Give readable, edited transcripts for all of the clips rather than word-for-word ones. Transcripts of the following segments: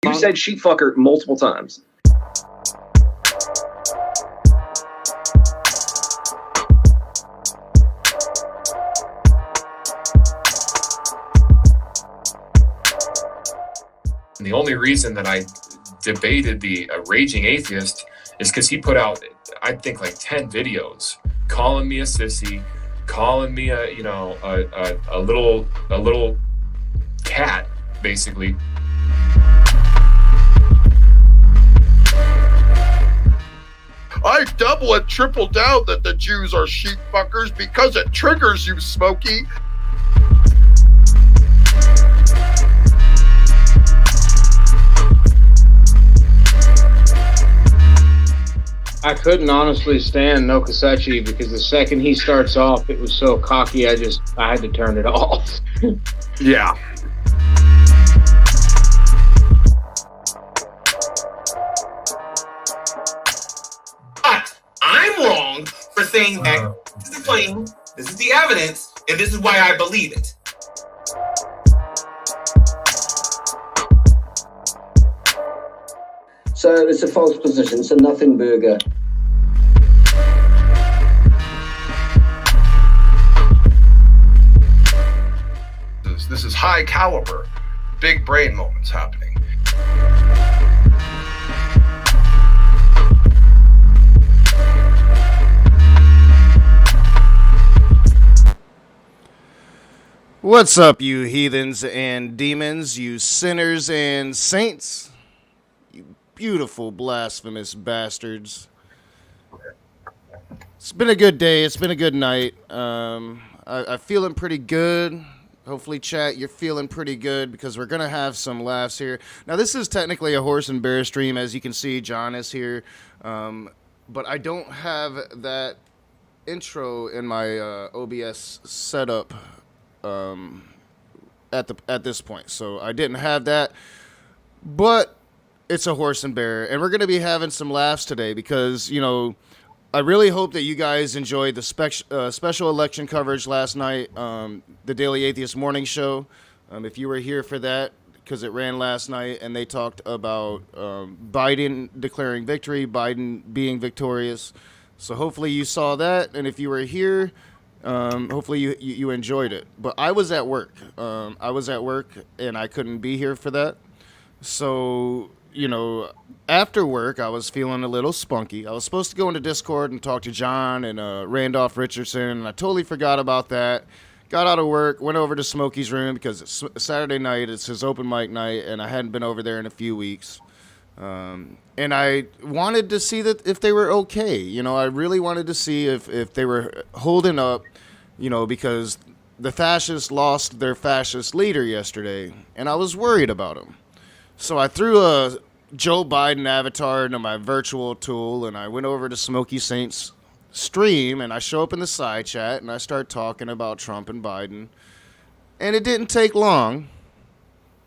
You said sheep fucker multiple times. And the only reason that I debated the Raging Atheist is because he put out, I think, like 10 videos calling me a sissy, calling me a little cat, basically. I double and triple down that the Jews are sheep fuckers because it triggers you, Smokey. I couldn't honestly stand Nokasachi because the second he starts off, it was so cocky, I had to turn it off. Yeah. But I'm wrong for saying that this is the claim, this is the evidence, and this is why I believe it. So it's a false position. It's a nothing burger. This is high caliber, big brain moments happening. What's up, you heathens and demons, you sinners and saints? Beautiful, blasphemous bastards. It's been a good day. It's been a good night. I'm feeling pretty good. Hopefully, chat, you're feeling pretty good because we're going to have some laughs here. Now, this is technically a horse and bear stream. As you can see, John is here. But I don't have that intro in my OBS setup at this point. So I didn't have that. But it's a horse and bear, and we're going to be having some laughs today because, I really hope that you guys enjoyed the special election coverage last night, the Daily Atheist Morning Show. If you were here for that, because it ran last night, and they talked about Biden declaring victory, Biden being victorious. So hopefully you saw that, and if you were here, hopefully you enjoyed it. But I was at work. And I couldn't be here for that. So after work, I was feeling a little spunky. I was supposed to go into Discord and talk to John and Randolph Richardson, and I totally forgot about that. Got out of work, went over to Smokey's room because it's Saturday night. It's his open mic night, and I hadn't been over there in a few weeks. And I wanted to see that if they were okay. I really wanted to see if they were holding up, because the fascists lost their fascist leader yesterday, and I was worried about them. So I threw a Joe Biden avatar into my virtual tool, and I went over to Smokey Saint's stream, and I show up in the side chat, and I start talking about Trump and Biden. And it didn't take long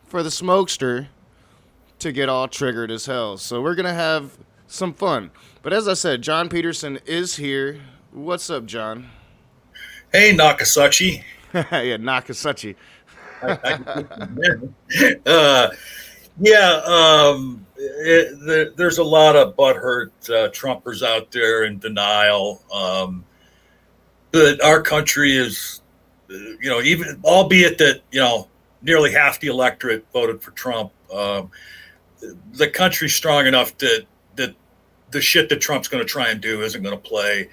for the smokester to get all triggered as hell. So we're going to have some fun. But as I said, John Peterson is here. What's up, John? Hey, Nakasachi. Yeah, Nakasachi. There's a lot of butthurt Trumpers out there in denial. But our country is, even albeit that, nearly half the electorate voted for Trump, the country's strong enough that the shit that Trump's going to try and do isn't going to play.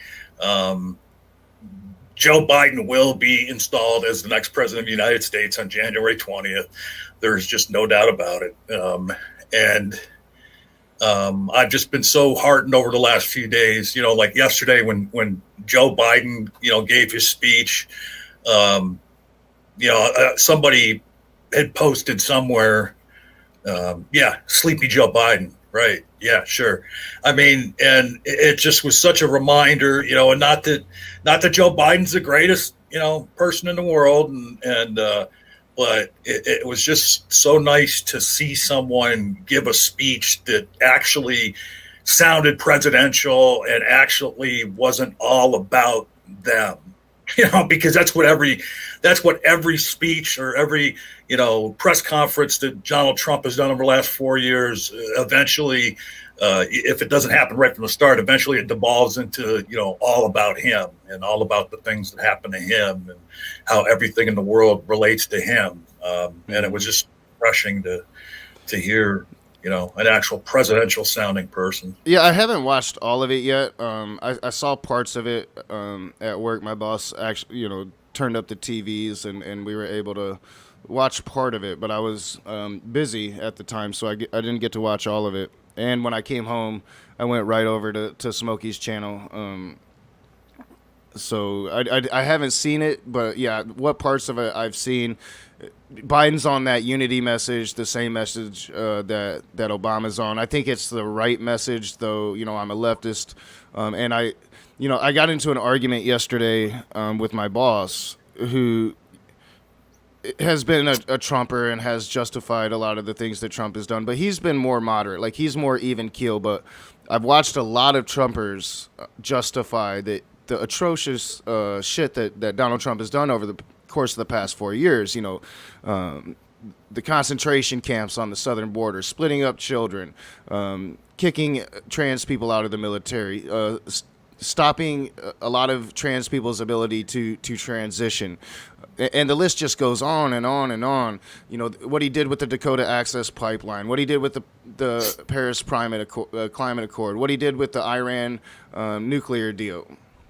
Joe Biden will be installed as the next president of the United States on January 20th. There's just no doubt about it. I've just been so heartened over the last few days, like yesterday when Joe Biden, gave his speech, somebody had posted somewhere, Sleepy Joe Biden. Right. Yeah, sure. I mean, and it just was such a reminder, and not that Joe Biden's the greatest, person in the world. But it was just so nice to see someone give a speech that actually sounded presidential and actually wasn't all about them. because that's what every speech or every, press conference that Donald Trump has done over the last 4 years, eventually, if it doesn't happen right from the start, eventually it devolves into, all about him and all about the things that happen to him and how everything in the world relates to him. And it was just refreshing to hear, an actual presidential sounding person. Yeah, I haven't watched all of it yet. I saw parts of it at work. My boss actually, turned up the TVs and we were able to watch part of it. But I was busy at the time, so I didn't get to watch all of it. And when I came home, I went right over to Smokey's channel. So I haven't seen it, but yeah, what parts of it I've seen. Biden's on that unity message, the same message that Obama's on. I think it's the right message, though. I'm a leftist, and I got into an argument yesterday with my boss, who has been a Trumper and has justified a lot of the things that Trump has done, but he's been more moderate, like he's more even keel. But I've watched a lot of Trumpers justify the atrocious shit that Donald Trump has done over the course of the past 4 years. The concentration camps on the southern border, splitting up children, kicking trans people out of the military, stopping a lot of trans people's ability to transition. And the list just goes on and on and on. What he did with the Dakota Access Pipeline, what he did with the Paris Climate Accord, what he did with the Iran nuclear deal.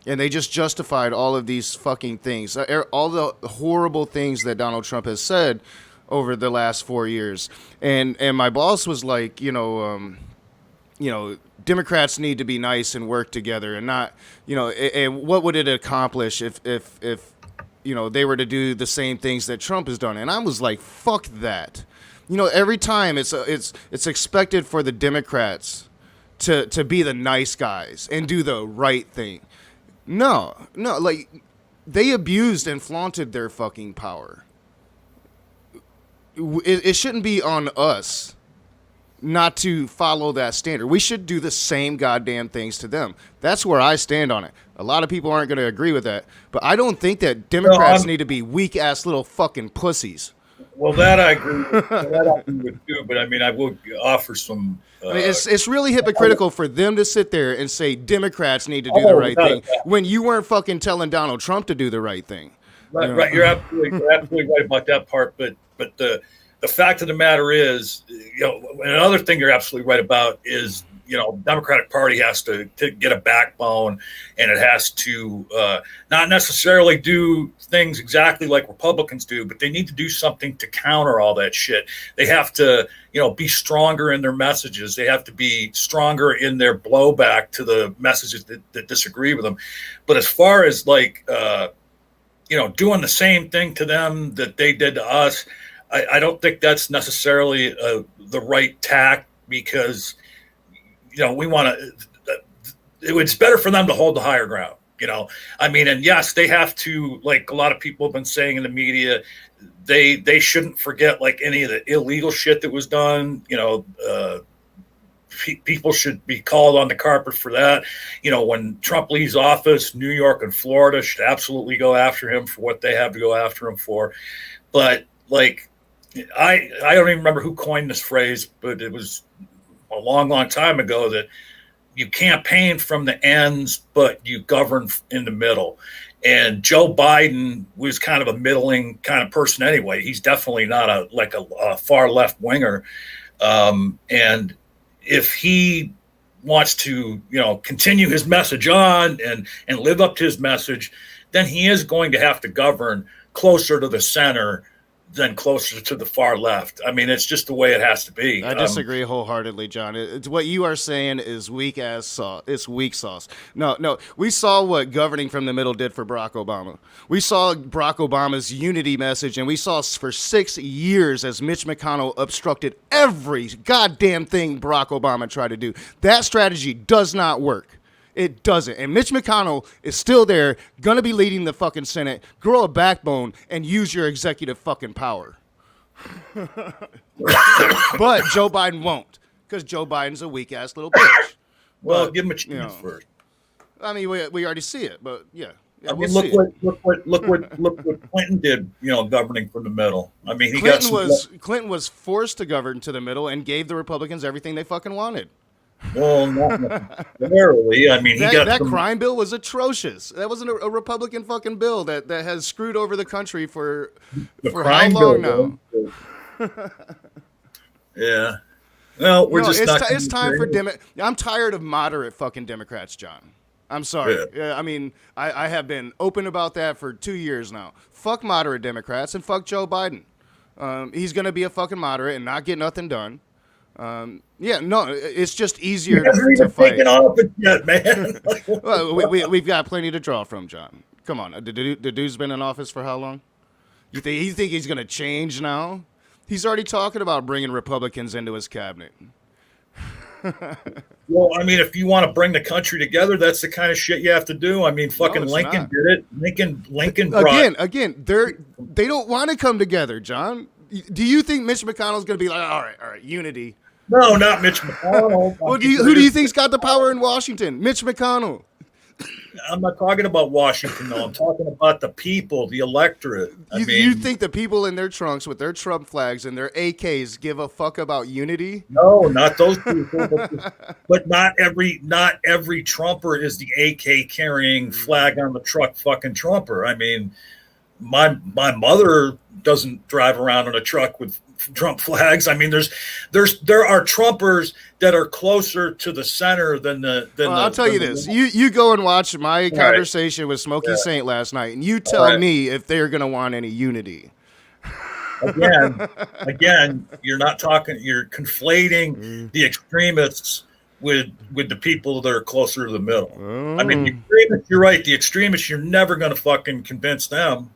And they just justified all of these fucking things, all the horrible things that Donald Trump has said over the last 4 years. And my boss was like, Democrats need to be nice and work together, and not, and what would it accomplish if they were to do the same things that Trump has done? And I was like, fuck that. Every time it's expected for the Democrats to be the nice guys and do the right thing. No, like, they abused and flaunted their fucking power. It shouldn't be on us not to follow that standard. We should do the same goddamn things to them. That's where I stand on it. A lot of people aren't going to agree with that, but I don't think that Democrats need to be weak-ass little fucking pussies. Well, that I agree with. Too, but I mean, I will offer some. It's really hypocritical for them to sit there and say Democrats need to do the right thing when you weren't fucking telling Donald Trump to do the right thing. Right. You're absolutely right about that part. But the fact of the matter is, another thing you're absolutely right about is, Democratic Party has to get a backbone, and it has to not necessarily do things exactly like Republicans do, but they need to do something to counter all that shit. They have to, be stronger in their messages. They have to be stronger in their blowback to the messages that disagree with them. But as far as doing the same thing to them that they did to us, I don't think that's necessarily the right tack, because we want to. It's better for them to hold the higher ground. And yes, they have to, like a lot of people have been saying in the media, they shouldn't forget like any of the illegal shit that was done. People should be called on the carpet for that. When Trump leaves office, New York and Florida should absolutely go after him for what they have to go after him for. But like, I don't even remember who coined this phrase, but it was a long, long time ago that you campaign from the ends, but you govern in the middle. And Joe Biden was kind of a middling kind of person anyway. He's definitely not a far left winger. And if he wants to, continue his message on and live up to his message, then he is going to have to govern closer to the center than closer to the far left. I mean, it's just the way it has to be. I disagree wholeheartedly, John. It's what you are saying is weak ass sauce. It's weak sauce. No. We saw what governing from the middle did for Barack Obama. We saw Barack Obama's unity message, and we saw for 6 years as Mitch McConnell obstructed every goddamn thing Barack Obama tried to do. That strategy does not work. It doesn't. And Mitch McConnell is still there, going to be leading the fucking Senate. Grow a backbone and use your executive fucking power. But Joe Biden won't, because Joe Biden's a weak-ass little bitch. Well, give him a chance first. I mean, we already see it, but yeah. Yeah, I we'll mean, look see. what Clinton did. Governing from the middle. I mean, he got Clinton was forced to govern to the middle and gave the Republicans everything they fucking wanted. Well, not necessarily. I mean, That crime bill was atrocious. That wasn't a Republican fucking bill that has screwed over the country for how long now? Yeah. Well, it's time for I'm tired of moderate fucking Democrats, John. I'm sorry. Yeah. I mean, I have been open about that for 2 years now. Fuck moderate Democrats and fuck Joe Biden. He's going to be a fucking moderate and not get nothing done. It's just easier to fight. Off it yet, man. Well, we've got plenty to draw from, John. Come on. The dude's been in office for how long? You think he's going to change now? He's already talking about bringing Republicans into his cabinet. Well, I mean, if you want to bring the country together, that's the kind of shit you have to do. I mean, fucking Lincoln did it. Lincoln brought... Again, they don't want to come together, John. Do you think Mitch McConnell's going to be like, all right, unity? No, not Mitch McConnell. Well, who do you think's got the power in Washington? Mitch McConnell. I'm not talking about Washington, though. I'm talking about the people, the electorate. You think the people in their trunks with their Trump flags and their AKs give a fuck about unity? No, not those people. But not every Trumper is the AK carrying flag on the truck fucking Trumper. I mean, my mother doesn't drive around in a truck with Trump flags. I mean, there are Trumpers that are closer to the center than the. I'll tell you this: you go and watch my conversation with Smokey Saint last night, and you tell me if they're going to want any unity. Again, you're not talking. You're conflating the extremists with the people that are closer to the middle. I mean, the extremists. You're right. The extremists. You're never going to fucking convince them.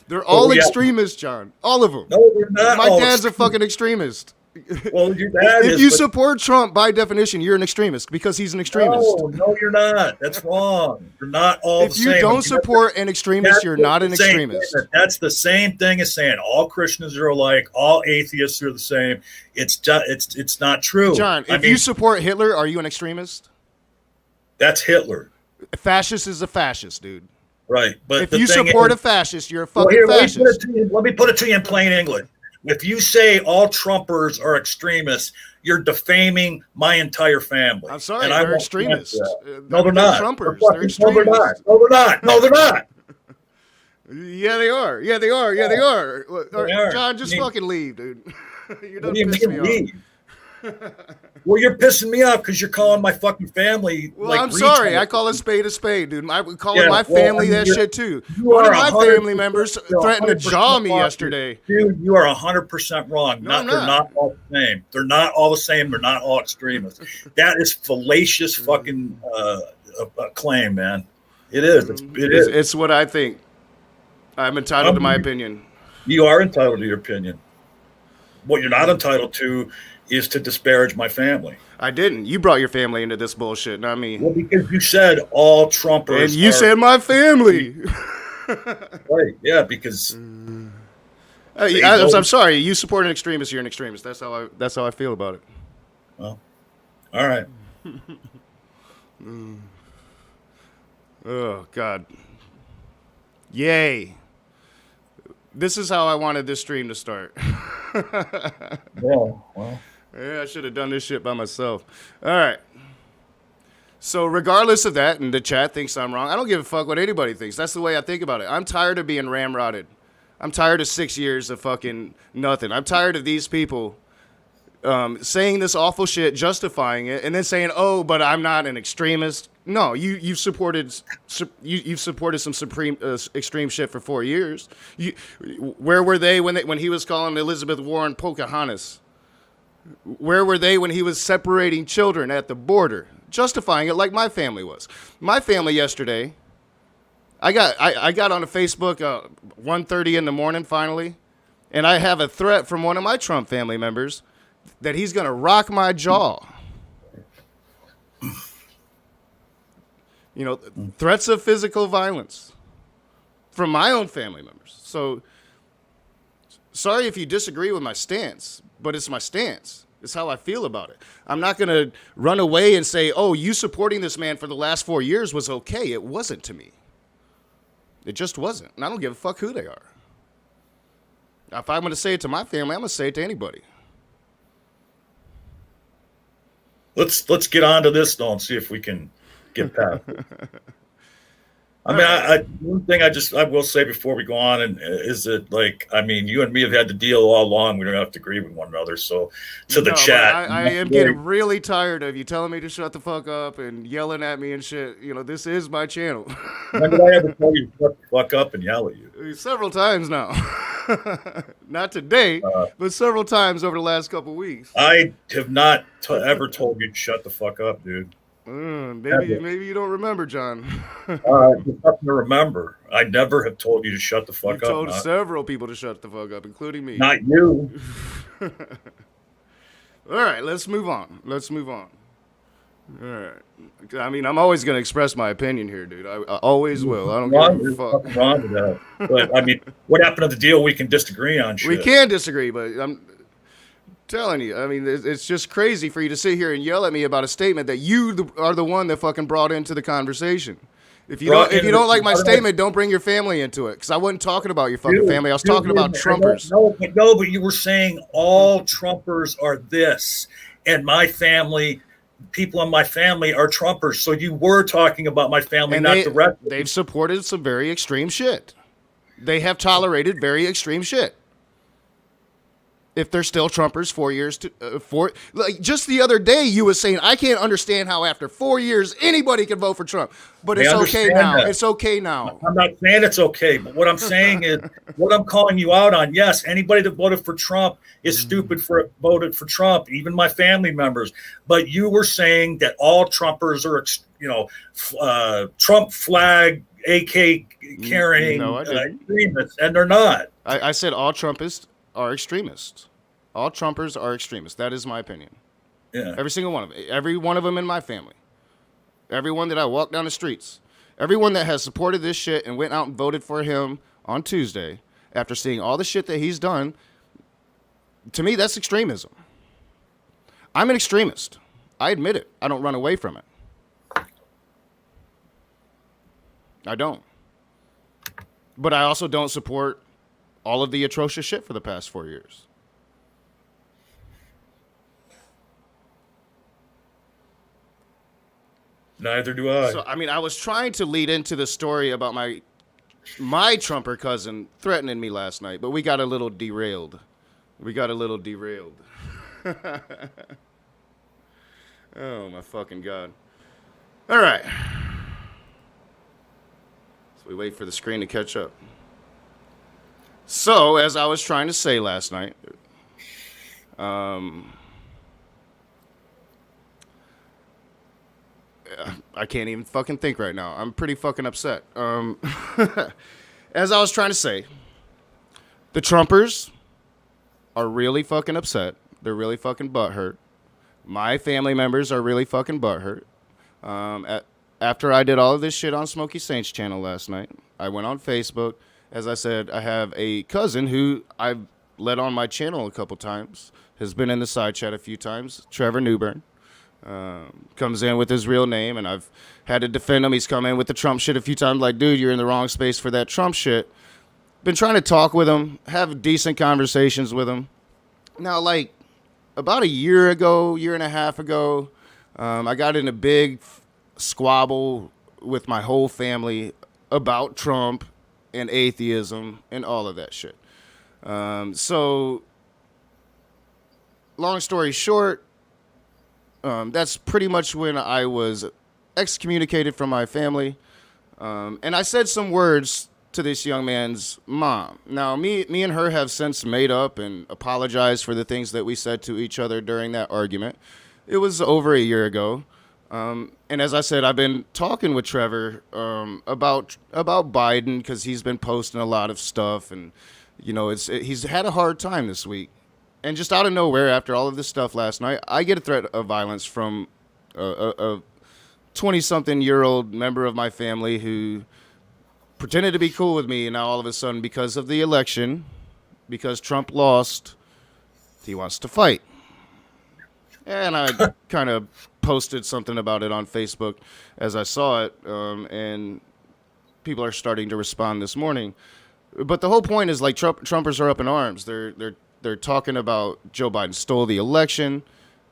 They're all extremists, John. All of them. No, they're not. My dad's a fucking extremist. Well, your dad if you support Trump, by definition, you're an extremist because he's an extremist. No, you're not. That's wrong. You're not all the same. If you don't support an extremist, you're not an extremist. That's the same thing as saying all Christians are alike, all atheists are the same. It's not true. John, if you support Hitler, are you an extremist? That's Hitler. A fascist is a fascist, dude. Right, but if you support a fascist, you're a fucking fascist. Let me put it to you in plain English. If you say all Trumpers are extremists, you're defaming my entire family. I'm sorry, they're extremists. No, they're not. Trumpers. They're extremists. No, they're not. No, they're not. Yeah, they are. Yeah, they are. Yeah, they are. John, just fucking leave, dude. You're done pissing me off. Well, you're pissing me off because you're calling my fucking family. Well, I'm sorry. I call a spade, dude. I would call my family that shit too. One of my family members threatened to jaw me yesterday. Dude, you are 100% wrong. They're not all the same. They're not all the same. They're not all extremists. That is fallacious fucking claim, man. It is. It's what I think. I'm entitled to my opinion. You are entitled to your opinion. What you're not entitled to is to disparage my family. I didn't. You brought your family into this bullshit, not me. Well, because you said all Trumpers. And you said my family. Right, yeah, because... I'm sorry. You support an extremist, you're an extremist. That's how I feel about it. Well, all right. Oh, God. Yay. This is how I wanted this stream to start. Yeah, I should have done this shit by myself. All right. So regardless of that, and the chat thinks I'm wrong, I don't give a fuck what anybody thinks. That's the way I think about it. I'm tired of being ramrodded. I'm tired of 6 years of fucking nothing. I'm tired of these people saying this awful shit, justifying it, and then saying, "Oh, but I'm not an extremist." No, you've supported some extreme shit for 4 years. Where were they when he was calling Elizabeth Warren Pocahontas? Where were they when he was separating children at the border, justifying it like my family was? My family yesterday, I got on a Facebook 1:30 in the morning finally, and I have a threat from one of my Trump family members that he's going to rock my jaw. You know, threats of physical violence from my own family members. So, sorry if you disagree with my stance, but it's my stance. It's how I feel about it. I'm not going to run away and say, "Oh, you supporting this man for the last 4 years was okay." It wasn't to me. It just wasn't. And I don't give a fuck who they are. If I'm going to say it to my family, I'm going to say it to anybody. Let's get on to this though and see if we can get past it. I mean, one thing I will say before we go on and is that, like, I mean, you and me have had the deal all along. We don't have to agree with one another. So to the chat, I am getting really tired of you telling me to shut the fuck up and yelling at me and shit. You know, this is my channel. When did I ever tell you to shut the fuck up and yell at you? Several times now. Not today, but several times over the last couple weeks. I have not ever told you to shut the fuck up, dude. Maybe you don't remember, John. There's nothing to remember. I never have told you to shut the fuck up. You told several people to shut the fuck up, including me. Not you. All right, let's move on. All right. I mean, I'm always going to express my opinion here, dude. I always will. I don't give a fuck. Nothing wrong with that. But, I mean, what happened to the deal we can disagree on shit? We can disagree, but I'm telling you, I mean, it's just crazy for you to sit here and yell at me about a statement that you are the one that fucking brought into the conversation. If you don't like my statement, don't bring your family into it, because I wasn't talking about your fucking family. I was talking about Trumpers. No, but you were saying all Trumpers are this, and my family, people in my family are Trumpers. So you were talking about my family, and not the rest. They've supported some very extreme shit. They have tolerated very extreme shit. If they're still Trumpers 4 years like just the other day, you were saying, I can't understand how after 4 years anybody can vote for Trump, but it's okay now. That. It's okay now. I'm not saying it's okay, but what I'm saying is, what I'm calling you out on, yes, anybody that voted for Trump is stupid for voted for Trump, even my family members. But you were saying that all Trumpers are, Trump flag, AK carrying extremists, and they're not. I said all Trumpists are extremists. All Trumpers are extremists. That is my opinion. Yeah. Every single one of them. Every one of them in my family. Everyone that I walk down the streets. Everyone that has supported this shit and went out and voted for him on Tuesday after seeing all the shit that he's done, to me, that's extremism. I'm an extremist. I admit it. I don't run away from it. I don't. But I also don't support all of the atrocious shit for the past 4 years. Neither do I. So, I mean, I was trying to lead into the story about my Trumper cousin threatening me last night, but we got a little derailed. Oh, my fucking God. All right. So we wait for the screen to catch up. So, as I was trying to say last night, I can't even fucking think right now. I'm pretty fucking upset. As I was trying to say, the Trumpers are really fucking upset. They're really fucking butthurt. My family members are really fucking butthurt. After I did all of this shit on Smokey Saint's channel last night, I went on Facebook. As I said, I have a cousin who I've let on my channel a couple times, has been in the side chat a few times, Trevor Newbern. Comes in with his real name, and I've had to defend him. He's come in with the Trump shit a few times, like, dude, you're in the wrong space for that Trump shit. Been trying to talk with him, have decent conversations with him. Now, like, about a year and a half ago, I got in a big squabble with my whole family about Trump and atheism and all of that shit. So, long story short, that's pretty much when I was excommunicated from my family. And I said some words to this young man's mom. Now, me and her have since made up and apologized for the things that we said to each other during that argument. It was over a year ago. And as I said, I've been talking with Trevor about Biden, because he's been posting a lot of stuff, and he's had a hard time this week. And just out of nowhere, after all of this stuff last night, I get a threat of violence from a 20-something-year-old member of my family who pretended to be cool with me, and now all of a sudden, because of the election, because Trump lost, he wants to fight. And I kind of posted something about it on Facebook as I saw it, and people are starting to respond this morning. But the whole point is like Trumpers are up in arms. They're talking about Joe Biden stole the election,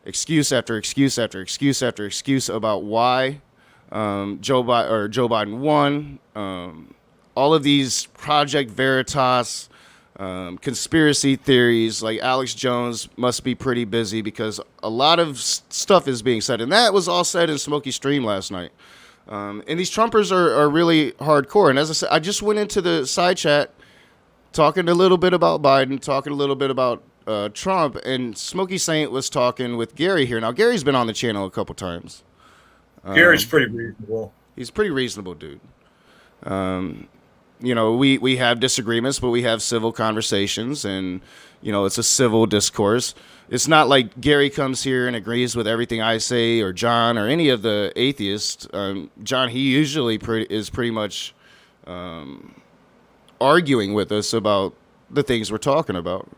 excuse after excuse after excuse after excuse about why Joe Biden won. All of these Project Veritas conspiracy theories, like Alex Jones must be pretty busy because a lot of stuff is being said, and that was all said in Smokey stream last night. And these Trumpers are really hardcore. And as I said, I just went into the side chat talking a little bit about Biden, talking a little bit about Trump, and Smokey Saint was talking with Gary here. Now, Gary's been on the channel a couple times. Gary's pretty reasonable. He's a pretty reasonable dude. You know, we have disagreements, but we have civil conversations, and, you know, it's a civil discourse. It's not like Gary comes here and agrees with everything I say, or John, or any of the atheists. John, he usually is pretty much arguing with us about the things we're talking about.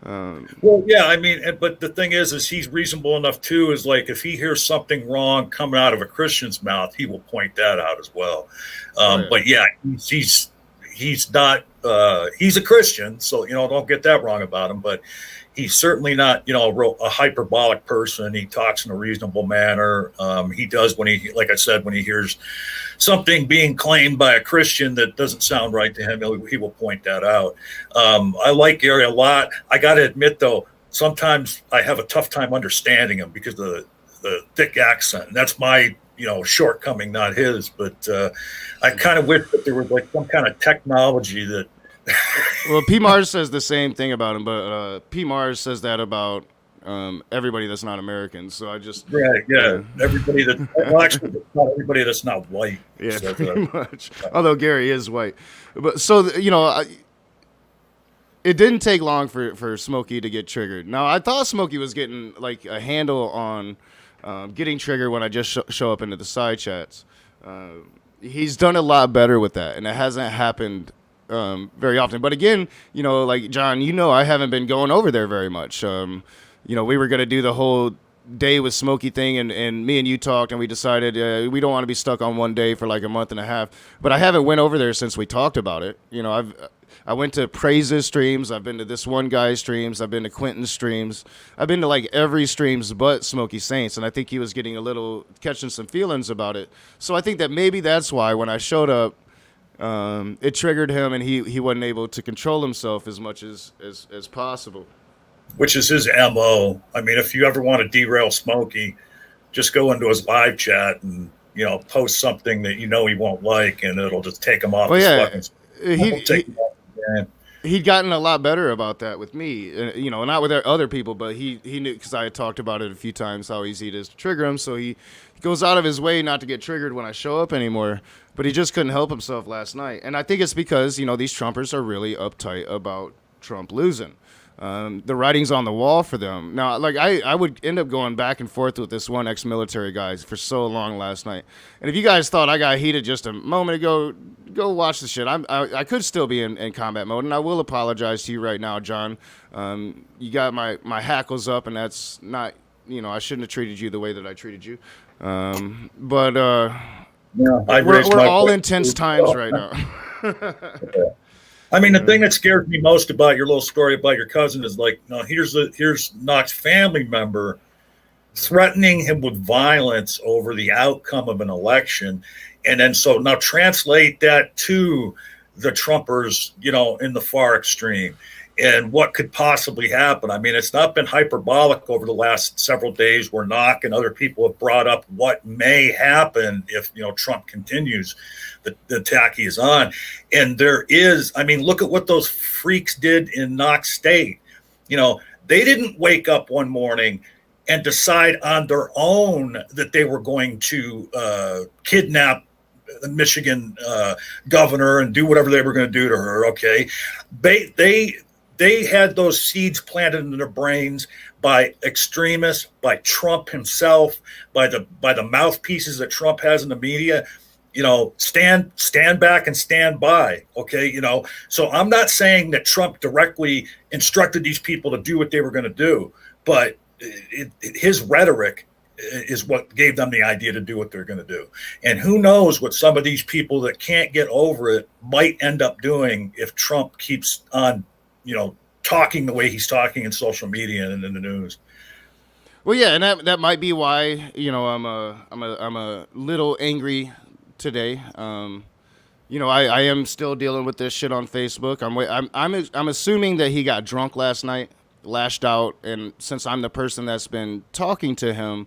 Well, yeah, I mean, but the thing is he's reasonable enough too. Is like if he hears something wrong coming out of a Christian's mouth, he will point that out as well. But yeah, he's not. He's a Christian, so don't get that wrong about him. But he's certainly not, a hyperbolic person. He talks in a reasonable manner. He does when like I said, when he hears something being claimed by a Christian that doesn't sound right to him, he will point that out. I like Gary a lot. I got to admit, though, sometimes I have a tough time understanding him because of the thick accent. And that's my, shortcoming, not his. But I kind of wish that there was like some kind of technology that. Well, P. Mars says the same thing about him, but P. Mars says that about everybody that's not American. So I just everybody that actually not everybody that's not white. Yeah, so, pretty much. Although Gary is white, but so it didn't take long for Smokey to get triggered. Now I thought Smokey was getting like a handle on getting triggered when I just show up into the side chats. He's done a lot better with that, and it hasn't happened very often. But again, like John, I haven't been going over there very much. We were going to do the whole day with Smokey thing, and me and you talked, and we decided we don't want to be stuck on one day for like a month and a half. But I haven't went over there since we talked about it. I went to Praise's streams. I've been to this one guy's streams. I've been to Quentin's streams. I've been to like every streams but Smokey Saints, and I think he was catching some feelings about it. So I think that maybe that's why when I showed up, it triggered him, and he wasn't able to control himself as much as possible. Which is his MO. I mean, if you ever want to derail Smokey, just go into his live chat and post something that he won't like, and it'll just take him off. He'd gotten a lot better about that with me, not with other people, but he knew, because I had talked about it a few times, how easy it is to trigger him. So he goes out of his way not to get triggered when I show up anymore. But he just couldn't help himself last night. And I think it's because, these Trumpers are really uptight about Trump losing. The writing's on the wall for them. Now, like I would end up going back and forth with this one ex-military guy for so long last night. And if you guys thought I got heated just a moment ago, go watch the shit. I could still be in combat mode, and I will apologize to you right now, John. You got my hackles up, and that's not, I shouldn't have treated you the way that I treated you. We're all in tense times right now. I mean, the thing that scares me most about your little story about your cousin is like, here's Knox's family member threatening him with violence over the outcome of an election. And then so now translate that to the Trumpers, in the far extreme, and what could possibly happen. I mean, it's not been hyperbolic over the last several days where Knox and other people have brought up what may happen if, Trump continues the attack he is on. And there is, I mean, look at what those freaks did in Knox State. They didn't wake up one morning and decide on their own that they were going to kidnap the Michigan governor and do whatever they were going to do to her. Okay. They had those seeds planted in their brains by extremists, by Trump himself, by the mouthpieces that Trump has in the media. Stand back and stand by. Okay. So I'm not saying that Trump directly instructed these people to do what they were going to do, but his rhetoric is what gave them the idea to do what they're going to do. And who knows what some of these people that can't get over it might end up doing if Trump keeps on, talking the way he's talking in social media and in the news. Well, yeah, and that might be why I'm a little angry today. I am still dealing with this shit on Facebook. I'm assuming that he got drunk last night, lashed out, and since I'm the person that's been talking to him,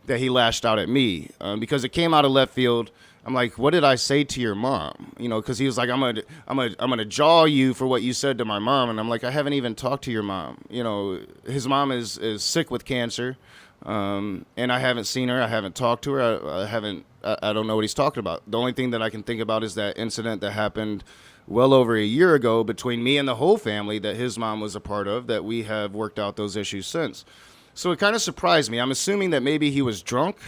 that he lashed out at me because it came out of left field. I'm like, what did I say to your mom? Because he was like, I'm gonna jaw you for what you said to my mom, and I'm like, I haven't even talked to your mom. His mom is sick with cancer, and I haven't seen her. I haven't talked to her. I don't know what he's talking about. The only thing that I can think about is that incident that happened well over a year ago between me and the whole family that his mom was a part of, that we have worked out those issues since. So it kind of surprised me. I'm assuming that maybe he was drunk,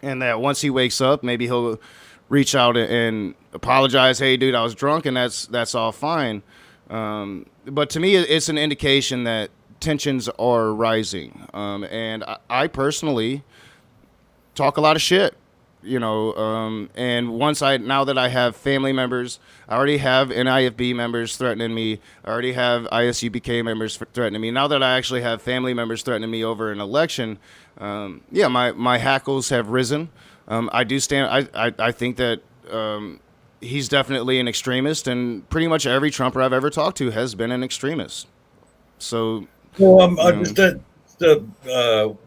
and that once he wakes up, maybe he'll reach out and apologize. Hey, dude, I was drunk, and that's all fine. But to me, it's an indication that tensions are rising. And I personally talk a lot of shit, and now that I have family members, I already have NIFB members threatening me. I already have ISUBK members threatening me. Now that I actually have family members threatening me over an election, my hackles have risen. I do stand. I think that he's definitely an extremist, and pretty much every Trumper I've ever talked to has been an extremist. So, well, I'm just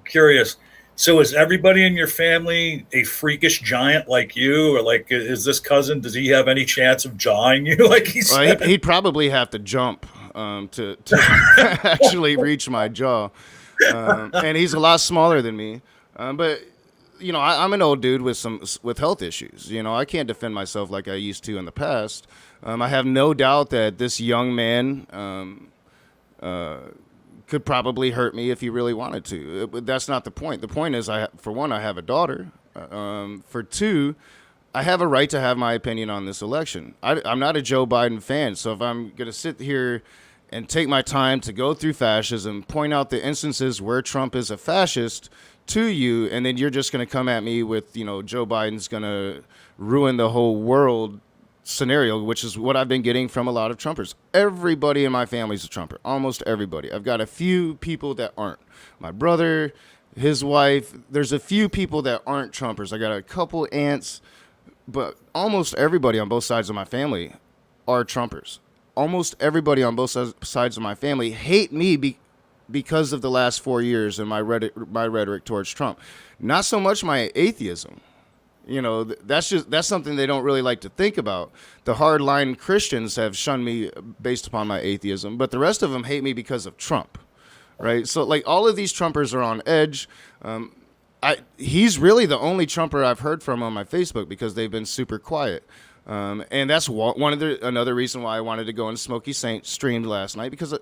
curious. So is everybody in your family a freakish giant like you? Or like, is this cousin, does he have any chance of jawing you like he said? He'd probably have to jump to actually reach my jaw. And he's a lot smaller than me. But, I'm an old dude with health issues. I can't defend myself like I used to in the past. I have no doubt that this young man could probably hurt me if he really wanted to. But that's not the point. The point is, for one, I have a daughter. For two, I have a right to have my opinion on this election. I'm not a Joe Biden fan, so if I'm going to sit here and take my time to go through fascism, point out the instances where Trump is a fascist to you, and then you're just going to come at me with, Joe Biden's going to ruin the whole world scenario, which is what I've been getting from a lot of Trumpers. Everybody in my family is a Trumper. Almost everybody. I've got a few people that aren't. My brother, his wife. There's a few people that aren't Trumpers. I got a couple aunts, but almost everybody on both sides of my family are Trumpers. Almost everybody on both sides of my family hate me because of the last 4 years and my rhetoric towards Trump. Not so much my atheism. That's something they don't really like to think about. The hardline Christians have shunned me based upon my atheism, but the rest of them hate me because of Trump, right? So, like, all of these Trumpers are on edge. He's really the only Trumper I've heard from on my Facebook because they've been super quiet. And that's another reason why I wanted to go on Smokey Saint streamed last night because,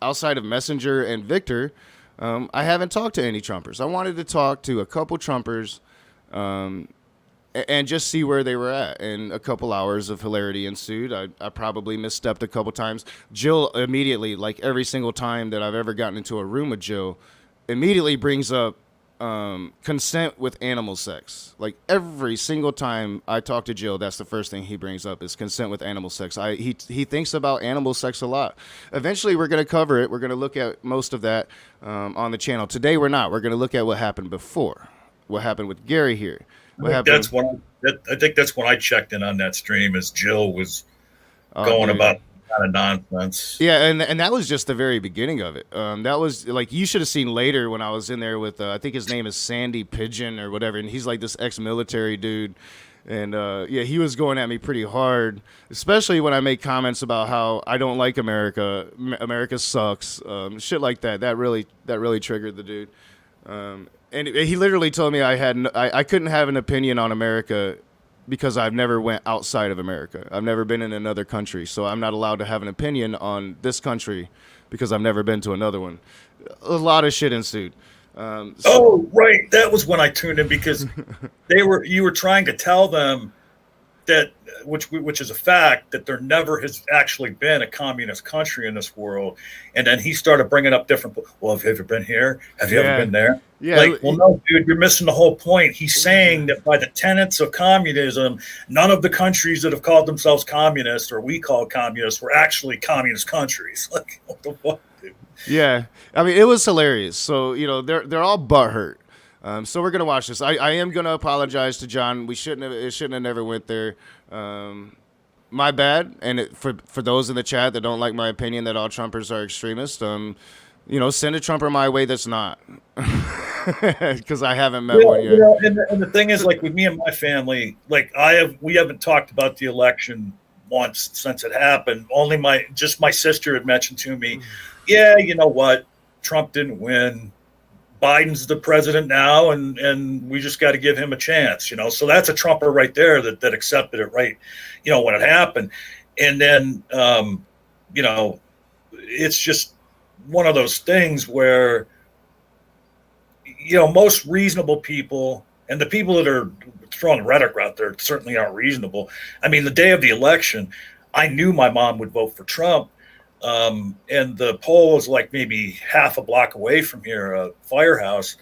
outside of Messenger and Victor, I haven't talked to any Trumpers. I wanted to talk to a couple Trumpers and just see where they were at. And a couple hours of hilarity ensued. I probably misstepped a couple times. Jill immediately, like every single time that I've ever gotten into a room with Jill, immediately brings up consent with animal sex. Like every single time I talk to Jill, that's the first thing he brings up is consent with animal sex. He thinks about animal sex a lot. Eventually, we're going to cover it. We're going to look at most of that on the channel. Today, we're not. We're going to look at what happened before. What happened with Gary here? I think that's when I checked in on that stream as Jill was going about kind of nonsense. Yeah, and that was just the very beginning of it. That was like you should have seen later when I was in there with I think his name is Sandy Pigeon or whatever, and he's like this ex-military dude. And he was going at me pretty hard, especially when I make comments about how I don't like America. America sucks, shit like that. That really triggered the dude. And he literally told me I couldn't have an opinion on America because I've never went outside of America. I've never been in another country, so I'm not allowed to have an opinion on this country because I've never been to another one. A lot of shit ensued. Right, that was when I tuned in because you were trying to tell them that which is a fact, that there never has actually been a communist country in this world. And then he started bringing up different. Well, have you ever been here? Have you ever been there? Yeah. Like, well, no, dude, you're missing the whole point. He's saying that by the tenets of communism, none of the countries that have called themselves communist or we call communist were actually communist countries. Like, what the fuck, dude? Yeah, I mean, it was hilarious. So, you know, they're all butthurt. So we're gonna watch this. I am gonna apologize to John. It shouldn't have never went there. My bad. And for those in the chat that don't like my opinion that all Trumpers are extremists, you know, send a Trumper my way that's not, because I haven't met one yet. You know, and the thing is, like with me and my family, like we haven't talked about the election once since it happened. Only my sister had mentioned to me, yeah, you know what, Trump didn't win. Biden's the president now, and we just got to give him a chance, you know. So that's a Trumper right there that accepted it right, you know, when it happened. And then, you know, it's just one of those things where, you know, most reasonable people, and the people that are throwing rhetoric out there certainly aren't reasonable. I mean, the day of the election, I knew my mom would vote for Trump. And the poll was like maybe half a block away from here, a firehouse.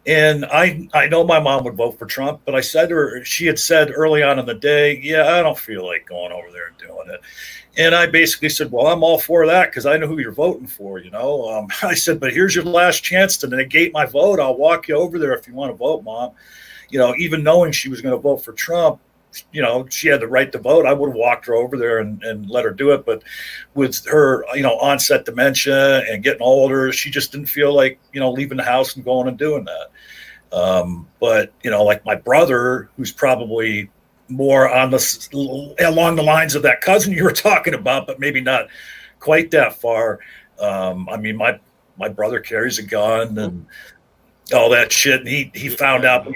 And I know my mom would vote for Trump, but I said to her, she had said early on in the day, yeah, I don't feel like going over there and doing it. And I basically said, well, I'm all for that because I know who you're voting for, you know. I said, but here's your last chance to negate my vote. I'll walk you over there if you want to vote, Mom. You know, even knowing she was going to vote for Trump, you know, she had the right to vote. I would have walked her over there and let her do it. But with her, you know, onset dementia and getting older, she just didn't feel like, you know, leaving the house and going and doing that. But, you know, like my brother, who's probably more on along the lines of that cousin you were talking about, but maybe not quite that far. I mean, my brother carries a gun and all that shit. And he found out.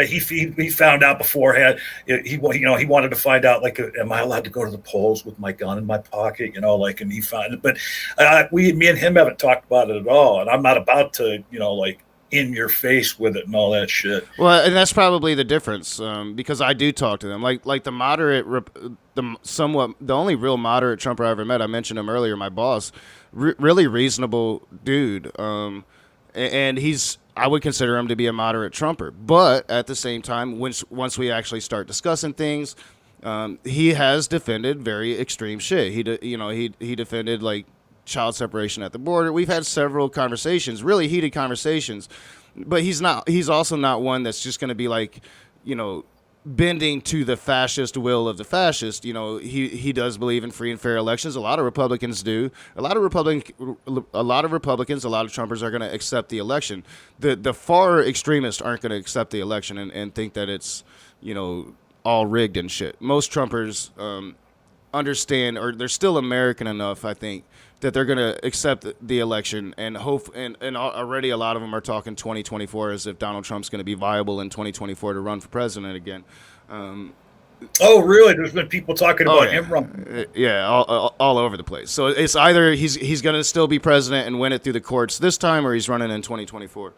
He found out beforehand. He wanted to find out, like, am I allowed to go to the polls with my gun in my pocket? You know, like, and he found it. But me and him haven't talked about it at all. And I'm not about to, you know, like, in your face with it and all that shit. Well, and that's probably the difference, because I do talk to them. Like the moderate, the only real moderate Trumper I ever met. I mentioned him earlier. My boss, really reasonable dude, and I would consider him to be a moderate Trumper. But at the same time, once we actually start discussing things, he has defended very extreme shit. He defended, like, child separation at the border. We've had several conversations, really heated conversations. But he's also not one that's just going to be, like, you know, bending to the fascist will of the fascist. You know, he does believe in free and fair elections. A lot of Republicans do. A lot of Republicans, a lot of Trumpers are going to accept the election. The far extremists aren't going to accept the election and think that it's, you know, all rigged and shit. Most Trumpers understand, or they're still American enough, I think, that they're going to accept the election and hope. And already a lot of them are talking 2024 as if Donald Trump's going to be viable in 2024 to run for president again. Oh, really? There's been people talking about him running. Yeah, all over the place. So it's either he's going to still be president and win it through the courts this time, or he's running in 2024.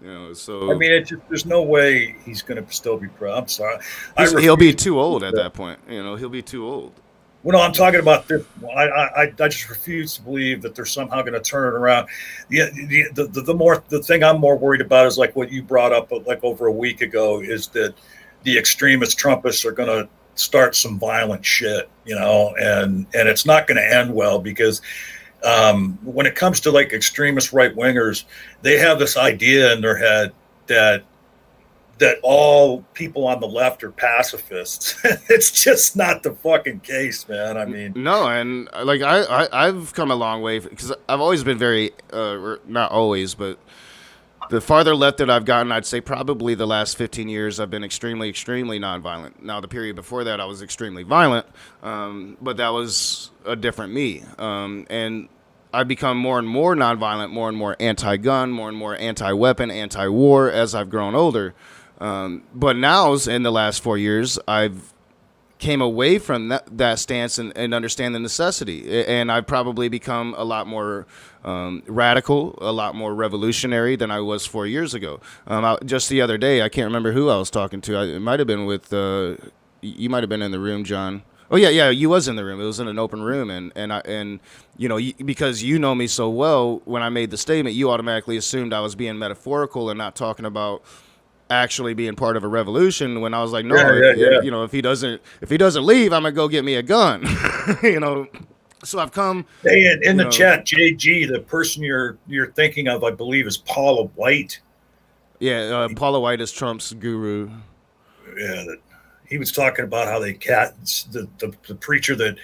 You know, so I mean, there's no way he's going to still be president. I'm sorry. He'll be too old at that point. You know, he'll be too old. Well, no, I'm talking about this. I just refuse to believe that they're somehow going to turn it around. The thing I'm more worried about is, like, what you brought up like over a week ago, is that the extremist Trumpists are going to start some violent shit, you know, and it's not going to end well, because when it comes to, like, extremist right wingers, they have this idea in their head that all people on the left are pacifists. It's just not the fucking case, man. I mean, no, and like I've come a long way, because I've always been very, not always, but the farther left that I've gotten, I'd say probably the last 15 years, I've been extremely, extremely nonviolent. Now, the period before that, I was extremely violent, but that was a different me. And I've become more and more nonviolent, more and more anti-gun, more and more anti-weapon, anti-war as I've grown older. But now, in the last 4 years, I've came away from that stance and understand the necessity. And I've probably become a lot more radical, a lot more revolutionary than I was 4 years ago. Just the other day, I can't remember who I was talking to. It might have been with you might have been in the room, John. Oh yeah, you was in the room. It was in an open room, and you know, because you know me so well, when I made the statement, you automatically assumed I was being metaphorical and not talking about actually being part of a revolution. When I was like, no, you know, if he doesn't leave, I'm gonna go get me a gun. You know, so I've come. Hey, in the chat, JG, the person you're thinking of, I believe, is Paula White. Yeah, Paula White is Trump's guru. Yeah, he was talking about how they the preacher that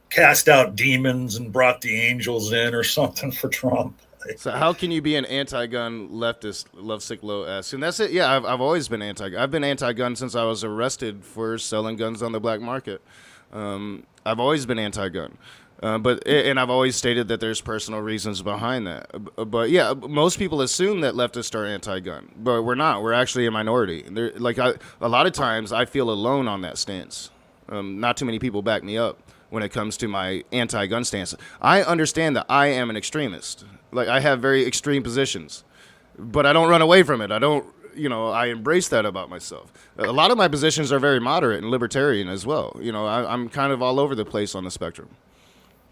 cast out demons and brought the angels in or something for Trump. So how can you be an anti-gun leftist? Lovesick Low asks, and that's it. Yeah, I've always been I've been anti-gun since I was arrested for selling guns on the black market. I've always been anti-gun, and I've always stated that there's personal reasons behind that. But yeah, most people assume that leftists are anti-gun, but we're not. We're actually a minority. A lot of times I feel alone on that stance. Not too many people back me up when it comes to my anti-gun stance. I understand that I am an extremist. Like, I have very extreme positions, but I don't run away from it. I don't, I embrace that about myself. A lot of my positions are very moderate and libertarian as well. I'm kind of all over the place on the spectrum.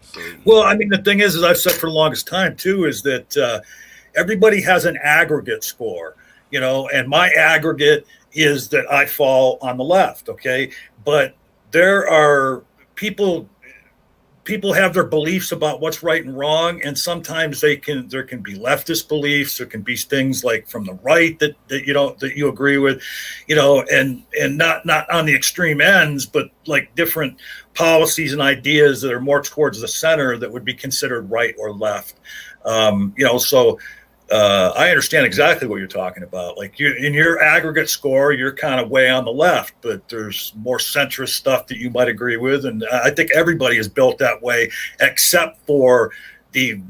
So. Well, I mean, the thing is, as I've said for the longest time, too, is that everybody has an aggregate score, and my aggregate is that I fall on the left, okay? But there are people have their beliefs about what's right and wrong, and sometimes there can be leftist beliefs. There can be things like from the right that you agree with, and not on the extreme ends, but like different policies and ideas that are more towards the center that would be considered right or left. So I understand exactly what you're talking about. Like, in your aggregate score, you're kind of way on the left, but there's more centrist stuff that you might agree with. And I think everybody is built that way, except for the,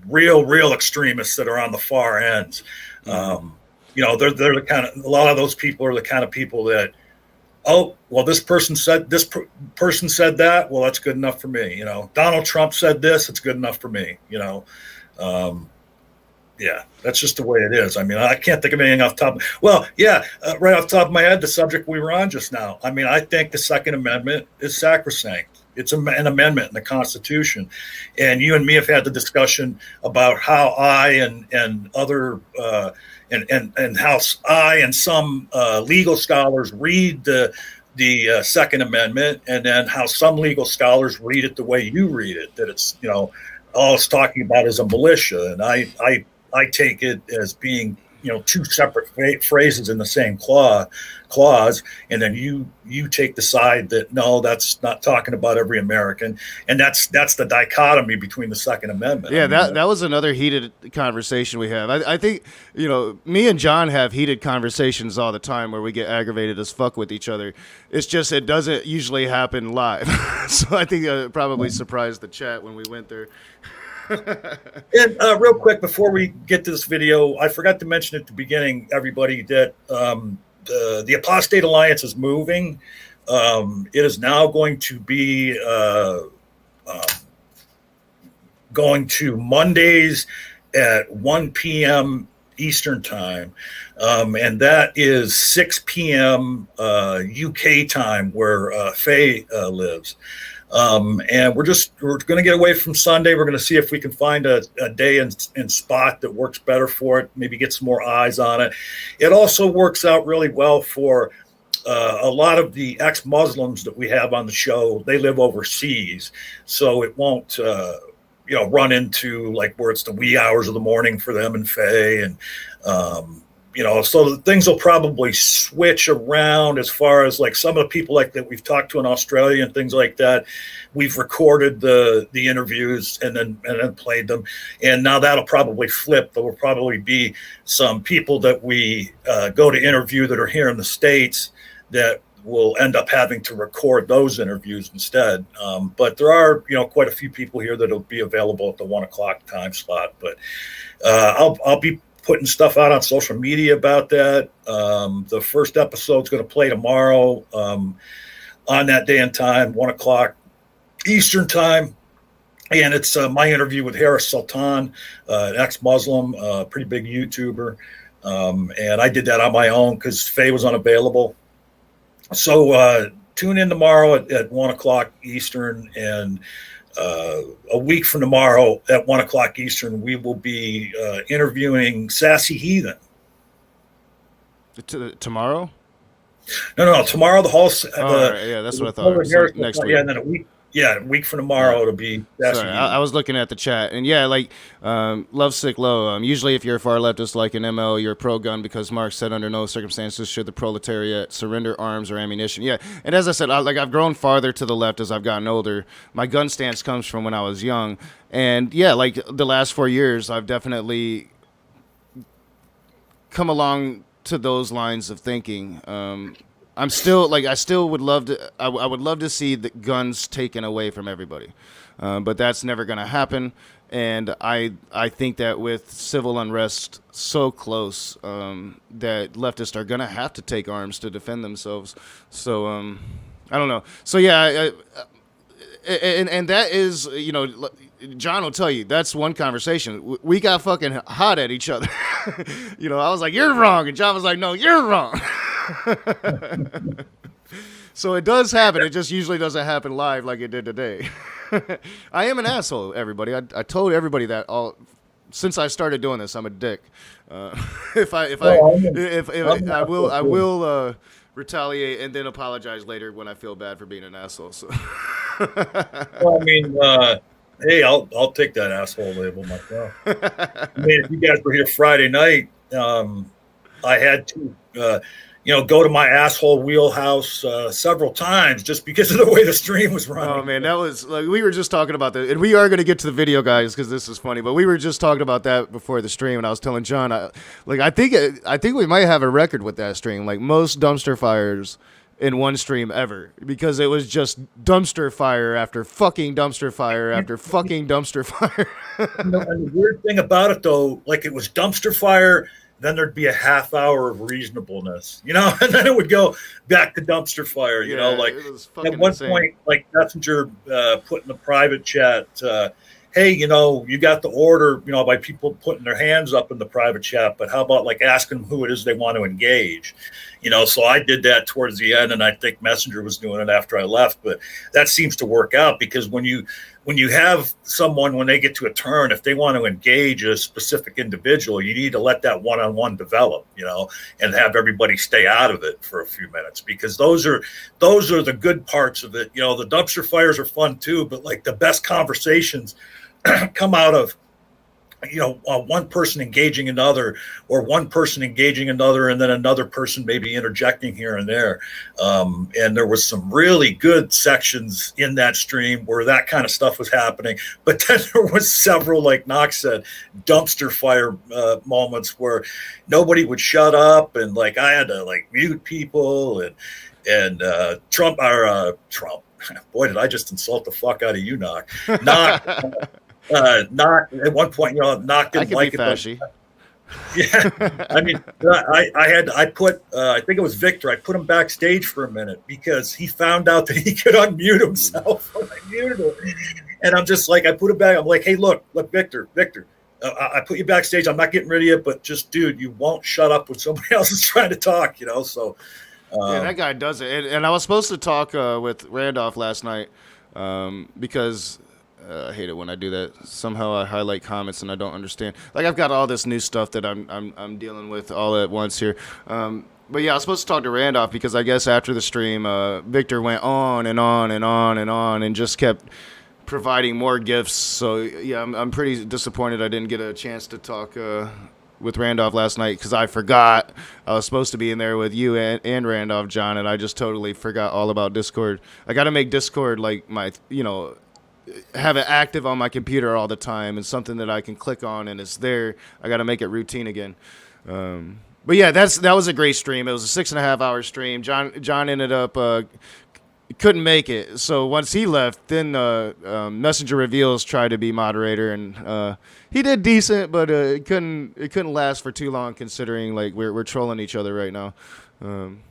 real extremists that are on the far ends. They're the kind of, a lot of those people are the kind of people that, oh, well, this person said that. Well, that's good enough for me. Donald Trump said this. It's good enough for me. Yeah, that's just the way it is. I mean, I can't think of anything off the top. Right off the top of my head, the subject we were on just now. I mean, I think the Second Amendment is sacrosanct. It's an amendment in the Constitution. And you and me have had the discussion about how I and other and how I and some legal scholars read the Second Amendment, and then how some legal scholars read it the way you read it, that it's, all it's talking about is a militia. And I take it as being, two separate phrases in the same clause, and then you take the side that no, that's not talking about every American, and that's the dichotomy between the Second Amendment. Yeah, that was another heated conversation we have. I think me and John have heated conversations all the time where we get aggravated as fuck with each other. It's just it doesn't usually happen live, so I think it probably surprised the chat when we went there. And real quick, before we get to this video, I forgot to mention at the beginning, everybody, that the Apostate Alliance is moving. It is now going to be going to Mondays at 1 p.m. Eastern time. And that is 6 p.m. UK time, where Faye lives. And we're going to get away from Sunday. We're going to see if we can find a day and spot that works better for it, maybe get some more eyes on it. It also works out really well for a lot of the ex-Muslims that we have on the show. They live overseas, so it won't run into like where it's the wee hours of the morning for them and Faye, and so things will probably switch around as far as like some of the people like that we've talked to in Australia and things like that. We've recorded the interviews and then played them. And now that'll probably flip. There will probably be some people that we go to interview that are here in the States that will end up having to record those interviews instead. But there are, quite a few people here that'll be available at the 1 o'clock time slot. But I'll be putting stuff out on social media about that. The first episode is going to play tomorrow on that day and time, 1 o'clock Eastern time. And it's my interview with Harris Sultan, an ex-Muslim, pretty big YouTuber. And I did that on my own because Faye was unavailable. So tune in tomorrow at 1 o'clock Eastern, and a week from tomorrow at 1 o'clock Eastern, we will be interviewing Sassy Heathen. Tomorrow? No. Tomorrow the whole. Right, yeah, that's what I thought. So next week. Yeah, and then a week from tomorrow it'll be. Sorry, I was looking at the chat, and yeah, like Lovesick Low. Usually, if you're a far leftist like an ML, you're pro-gun because Marx said under no circumstances should the proletariat surrender arms or ammunition. Yeah, and as I said, I've grown farther to the left as I've gotten older. My gun stance comes from when I was young, and yeah, like the last 4 years, I've definitely come along to those lines of thinking. I'm still I still would love to. I would love to see the guns taken away from everybody, but that's never going to happen. And I think that with civil unrest so close, that leftists are going to have to take arms to defend themselves. So I don't know. So yeah, and that is, John will tell you, that's one conversation. We got fucking hot at each other. I was like, you're wrong. And John was like, no, you're wrong. So it does happen. It just usually doesn't happen live like it did today. I am an asshole, everybody. I told everybody that since I started doing this. I'm a dick. I will retaliate and then apologize later when I feel bad for being an asshole. So. Well, I mean, hey, I'll take that asshole label myself. I mean, if you guys were here Friday night, I had to, go to my asshole wheelhouse several times just because of the way the stream was running. Oh man, that was like, we were just talking about that, and we are going to get to the video, guys, because this is funny. But we were just talking about that before the stream, and I was telling John, I think we might have a record with that stream, like most dumpster fires in one stream ever, because it was just dumpster fire after fucking dumpster fire after fucking dumpster fire. And the weird thing about it, though, like it was dumpster fire, then there'd be a half hour of reasonableness, and then it would go back to dumpster fire, like at one point, like Messenger put in the private chat, hey, you got the order, by people putting their hands up in the private chat, but how about like asking who it is they want to engage? So I did that towards the end, and I think Messenger was doing it after I left, but that seems to work out because when you have someone, when they get to a turn, if they want to engage a specific individual, you need to let that one-on-one develop, and have everybody stay out of it for a few minutes, because those are the good parts of it. The dumpster fires are fun too, but like the best conversations come out of one person engaging another, or one person engaging another, and then another person maybe interjecting here and there. And there was some really good sections in that stream where that kind of stuff was happening. But then there was several, like Knox said, dumpster fire moments where nobody would shut up, and like I had to like mute people, and Trump. Boy, did I just insult the fuck out of you, Knock. Knock at one point, Knock didn't like it. Yeah, I mean, I put I think it was Victor. I put him backstage for a minute because he found out that he could unmute himself when I muted him, and I'm just like, I put him back. I'm like, hey, look, Victor. I put you backstage. I'm not getting rid of you, but just, dude, you won't shut up when somebody else is trying to talk, So yeah, that guy does it. And I was supposed to talk with Randolph last night because. I hate it when I do that. Somehow I highlight comments and I don't understand. Like I've got all this new stuff that I'm dealing with all at once here. But yeah, I was supposed to talk to Randolph because I guess after the stream, Victor went on and on and on and on and just kept providing more gifts. So yeah, I'm pretty disappointed I didn't get a chance to talk with Randolph last night because I forgot I was supposed to be in there with you and Randolph, John, and I just totally forgot all about Discord. I got to make Discord like my, have it active on my computer all the time and something that I can click on and it's there. I got to make it routine again. But yeah, that was a great stream. It was a 6.5 hour stream. John ended up couldn't make it. So once he left, then Messenger Reveals tried to be moderator and he did decent, but it couldn't last for too long considering like we're trolling each other right now.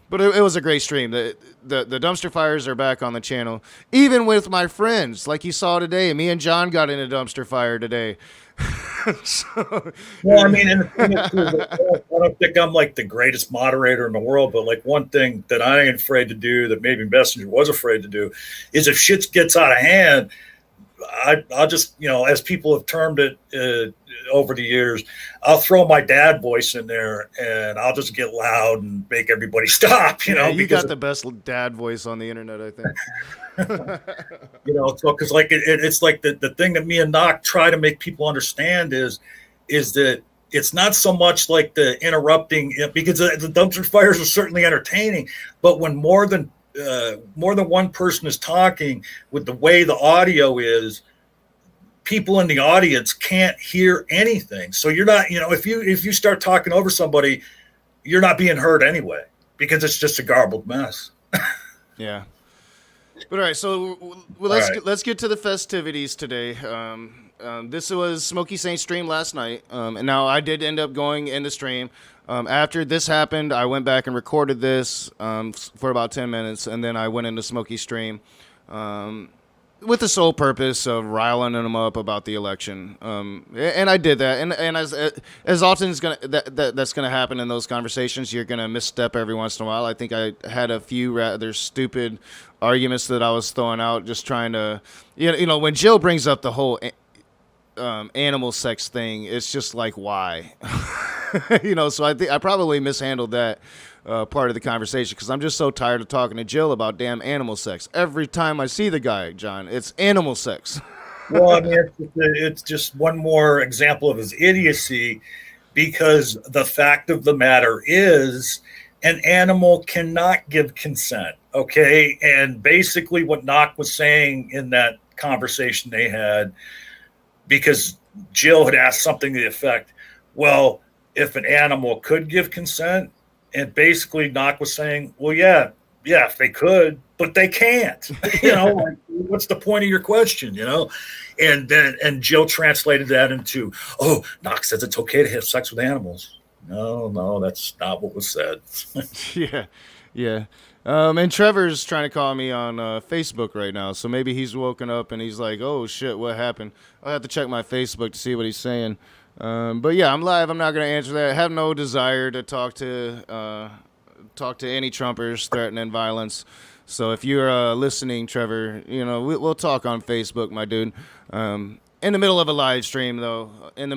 But it was a great stream. The dumpster fires are back on the channel, even with my friends. Like you saw today, me and John got in a dumpster fire today. So, Well, I mean, and the thing is, too, is that I don't think I'm like the greatest moderator in the world, but like one thing that I ain't afraid to do that maybe Messenger was afraid to do is if shit gets out of hand, I'll just, as people have termed it over the years, I'll throw my dad voice in there and I'll just get loud and make everybody stop, yeah, you because got the best dad voice on the internet, I think. so because like it's like the thing that me and Knock try to make people understand is that it's not so much like the interrupting, because the dumpster fires are certainly entertaining, but when more than one person is talking, with the way the audio is, people in the audience can't hear anything. So you're not, if you start talking over somebody, you're not being heard anyway, because it's just a garbled mess. Yeah. But all right, so let's get to the festivities today. This was Smokey Saint stream last night, and now I did end up going in the stream. After this happened, I went back and recorded this for about 10 minutes, and then I went into Smokey's stream with the sole purpose of riling him up about the election. And I did that. And as often as that's going to happen in those conversations, you're going to misstep every once in a while. I think I had a few rather stupid arguments that I was throwing out, just trying to, when Jill brings up the whole animal sex thing, it's just like, why? So I think I probably mishandled that part of the conversation, because I'm just so tired of talking to Jill about damn animal sex. Every time I see the guy, John, it's animal sex. Well, I mean, it's just one more example of his idiocy, because the fact of the matter is an animal cannot give consent, okay? And basically what Knock was saying in that conversation they had, because Jill had asked something to the effect, well, if an animal could give consent, and basically Knock was saying, well, yeah, if they could, but they can't. Like, what's the point of your question? And Jill translated that into, oh, Knock says it's okay to have sex with animals. No, that's not what was said. Yeah. And Trevor's trying to call me on Facebook right now, so maybe he's woken up and he's like, oh shit, what happened? I'll have to check my Facebook to see what he's saying. But yeah, I'm live. I'm not going to answer that. I have no desire to talk to any Trumpers threatening violence. So if you're listening, Trevor, we'll talk on Facebook, my dude. In the middle of a live stream, though, and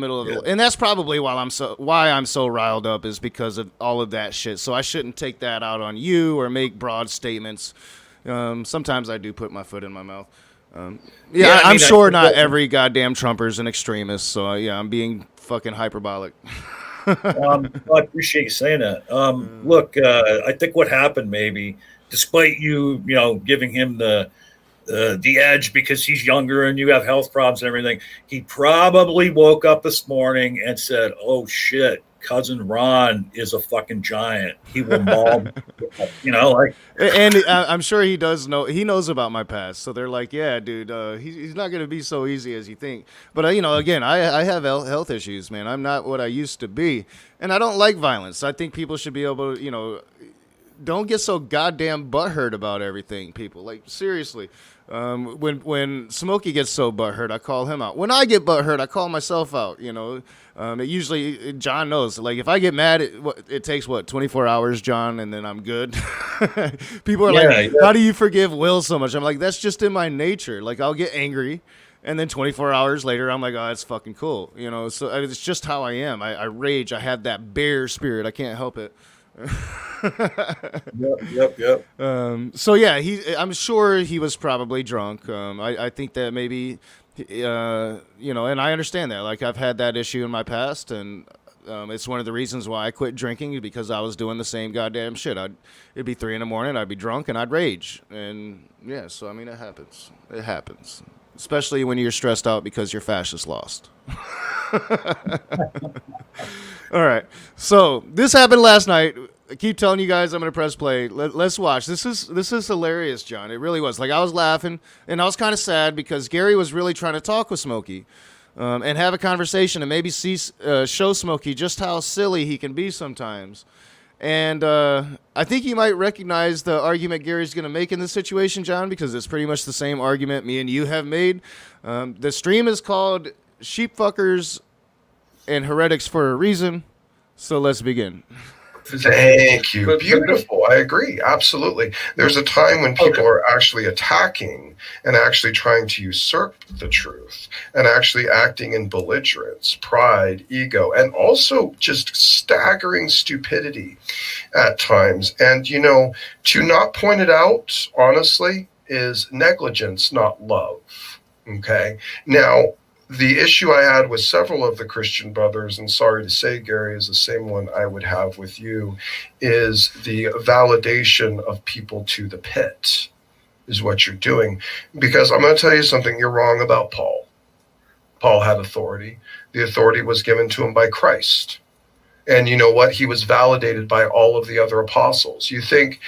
that's probably why I'm so riled up, is because of all of that shit. So I shouldn't take that out on you or make broad statements. Sometimes I do put my foot in my mouth. I'm sure not every goddamn Trumper's an extremist. So I'm being fucking hyperbolic. I appreciate you saying that. Look, I think what happened, maybe, despite you giving him the edge because he's younger and you have health problems and everything, he probably woke up this morning and said, oh shit, cousin Ron is a fucking giant. He will maul me. And I'm sure he does know. He knows about my past, so they're like, yeah, dude, he's not gonna be so easy as you think. But again, I have health issues, man. I'm not what I used to be, and I don't like violence. I think people should be able to, don't get so goddamn butthurt about everything, people. Like, seriously. When Smokey gets so butthurt, I call him out. When I get butthurt, I call myself out. It usually, John knows. Like, if I get mad, it takes 24 hours, John, and then I'm good. People are like, how do you forgive Will so much? I'm like, that's just in my nature. Like, I'll get angry, and then 24 hours later, I'm like, oh, that's fucking cool. So it's just how I am. I rage. I have that bear spirit. I can't help it. Yep. So yeah, I'm sure he was probably drunk. I think that maybe, and I understand that. Like, I've had that issue in my past, and it's one of the reasons why I quit drinking, because I was doing the same goddamn shit. It'd be 3 a.m, I'd be drunk and I'd rage, and yeah. So I mean, it happens. It happens, especially when you're stressed out because your fascist lost. All right. So this happened last night. I keep telling you guys I'm going to press play. Let's watch. This is hilarious, John. It really was. Like, I was laughing, and I was kind of sad because Gary was really trying to talk with Smokey and have a conversation and maybe show Smokey just how silly he can be sometimes. And I think you might recognize the argument Gary's going to make in this situation, John, because it's pretty much the same argument me and you have made. The stream is called Sheep Fuckers and Heretics for a reason. So let's begin. Thank you. Beautiful. I agree. Absolutely. There's a time when people are actually attacking and actually trying to usurp the truth and actually acting in belligerence, pride, ego, and also just staggering stupidity at times. And, to not point it out, honestly, is negligence, not love. Okay. Now, the issue I had with several of the Christian brothers, and sorry to say, Gary, is the same one I would have with you, is the validation of people to the pit is what you're doing. Because I'm going to tell you something, you're wrong about Paul. Paul had authority. The authority was given to him by Christ. And you know what? He was validated by all of the other apostles. You think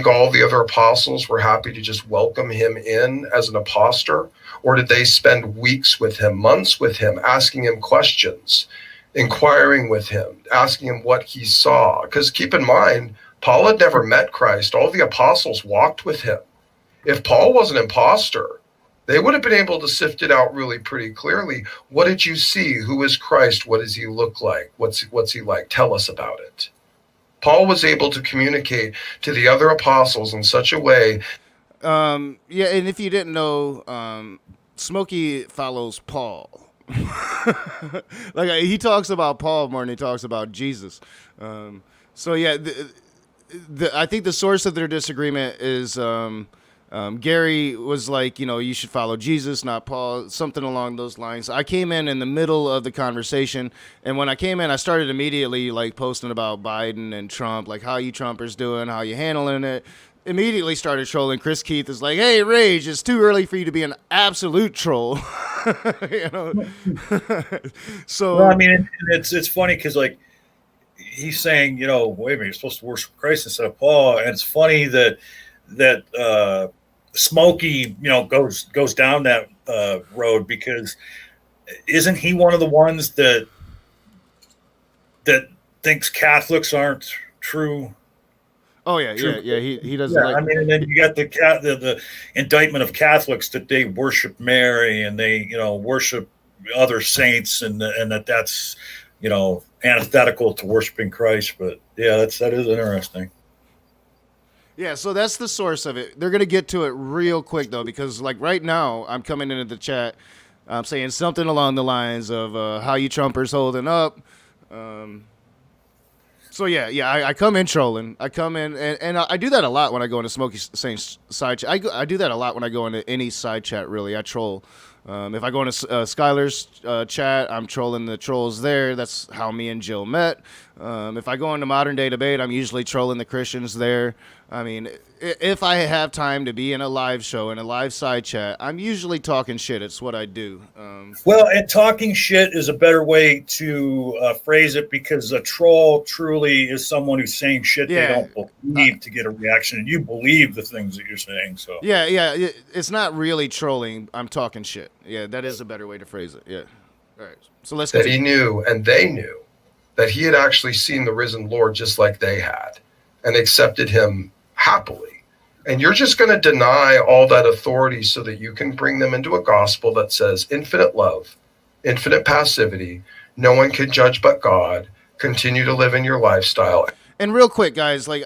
all the other apostles were happy to just welcome him in as an apostle? Or did they spend weeks with him, months with him, asking him questions, inquiring with him, asking him what he saw? Because keep in mind, Paul had never met Christ. All the apostles walked with him. If Paul was an imposter, they would have been able to sift it out really pretty clearly. What did you see? Who is Christ? What does he look like? What's he like? Tell us about it. Paul was able to communicate to the other apostles in such a way. Yeah, and if you didn't know, Smokey follows Paul. Like he talks about Paul more than he talks about Jesus. So yeah, I think the source of their disagreement is Gary was like, you should follow Jesus, not Paul, something along those lines. I came in the middle of the conversation, and when I came in, I started immediately like posting about Biden and Trump, like how you Trumpers doing, how you handling it. Immediately started trolling. Chris Keith is like, "Hey, Rage, it's too early for you to be an absolute troll." So well, I mean, it's funny because like he's saying, wait a minute, you're supposed to worship Christ instead of Paul, and it's funny that Smokey, goes down that road because isn't he one of the ones that thinks Catholics aren't true? Oh yeah. He doesn't. Yeah, I mean, and then you got the indictment of Catholics that they worship Mary and they worship other saints and that's antithetical to worshiping Christ. But yeah, that is interesting. Yeah, so that's the source of it. They're gonna get to it real quick though, because like right now I'm coming into the chat, I'm saying something along the lines of how you Trumpers holding up. So yeah, I come in trolling. I come in, and I do that a lot when I go into Smokey Saint's side chat. I do that a lot when I go into any side chat, really. I troll. If I go into Skylar's chat, I'm trolling the trolls there. That's how me and Jill met. If I go into Modern Day Debate, I'm usually trolling the Christians there. I mean, if I have time to be in a live show, in a live side chat, I'm usually talking shit. It's what I do. Well, and talking shit is a better way to phrase it because a troll truly is someone who's saying shit they don't believe to get a reaction, and you believe the things that you're saying. So yeah, it's not really trolling. I'm talking shit. Yeah, that is a better way to phrase it. Yeah. All right. So let's that he knew and they knew that he had actually seen the risen Lord just like they had and accepted him happily. And you're just going to deny all that authority so that you can bring them into a gospel that says infinite love, infinite passivity, no one can judge but God, continue to live in your lifestyle. And real quick, guys, like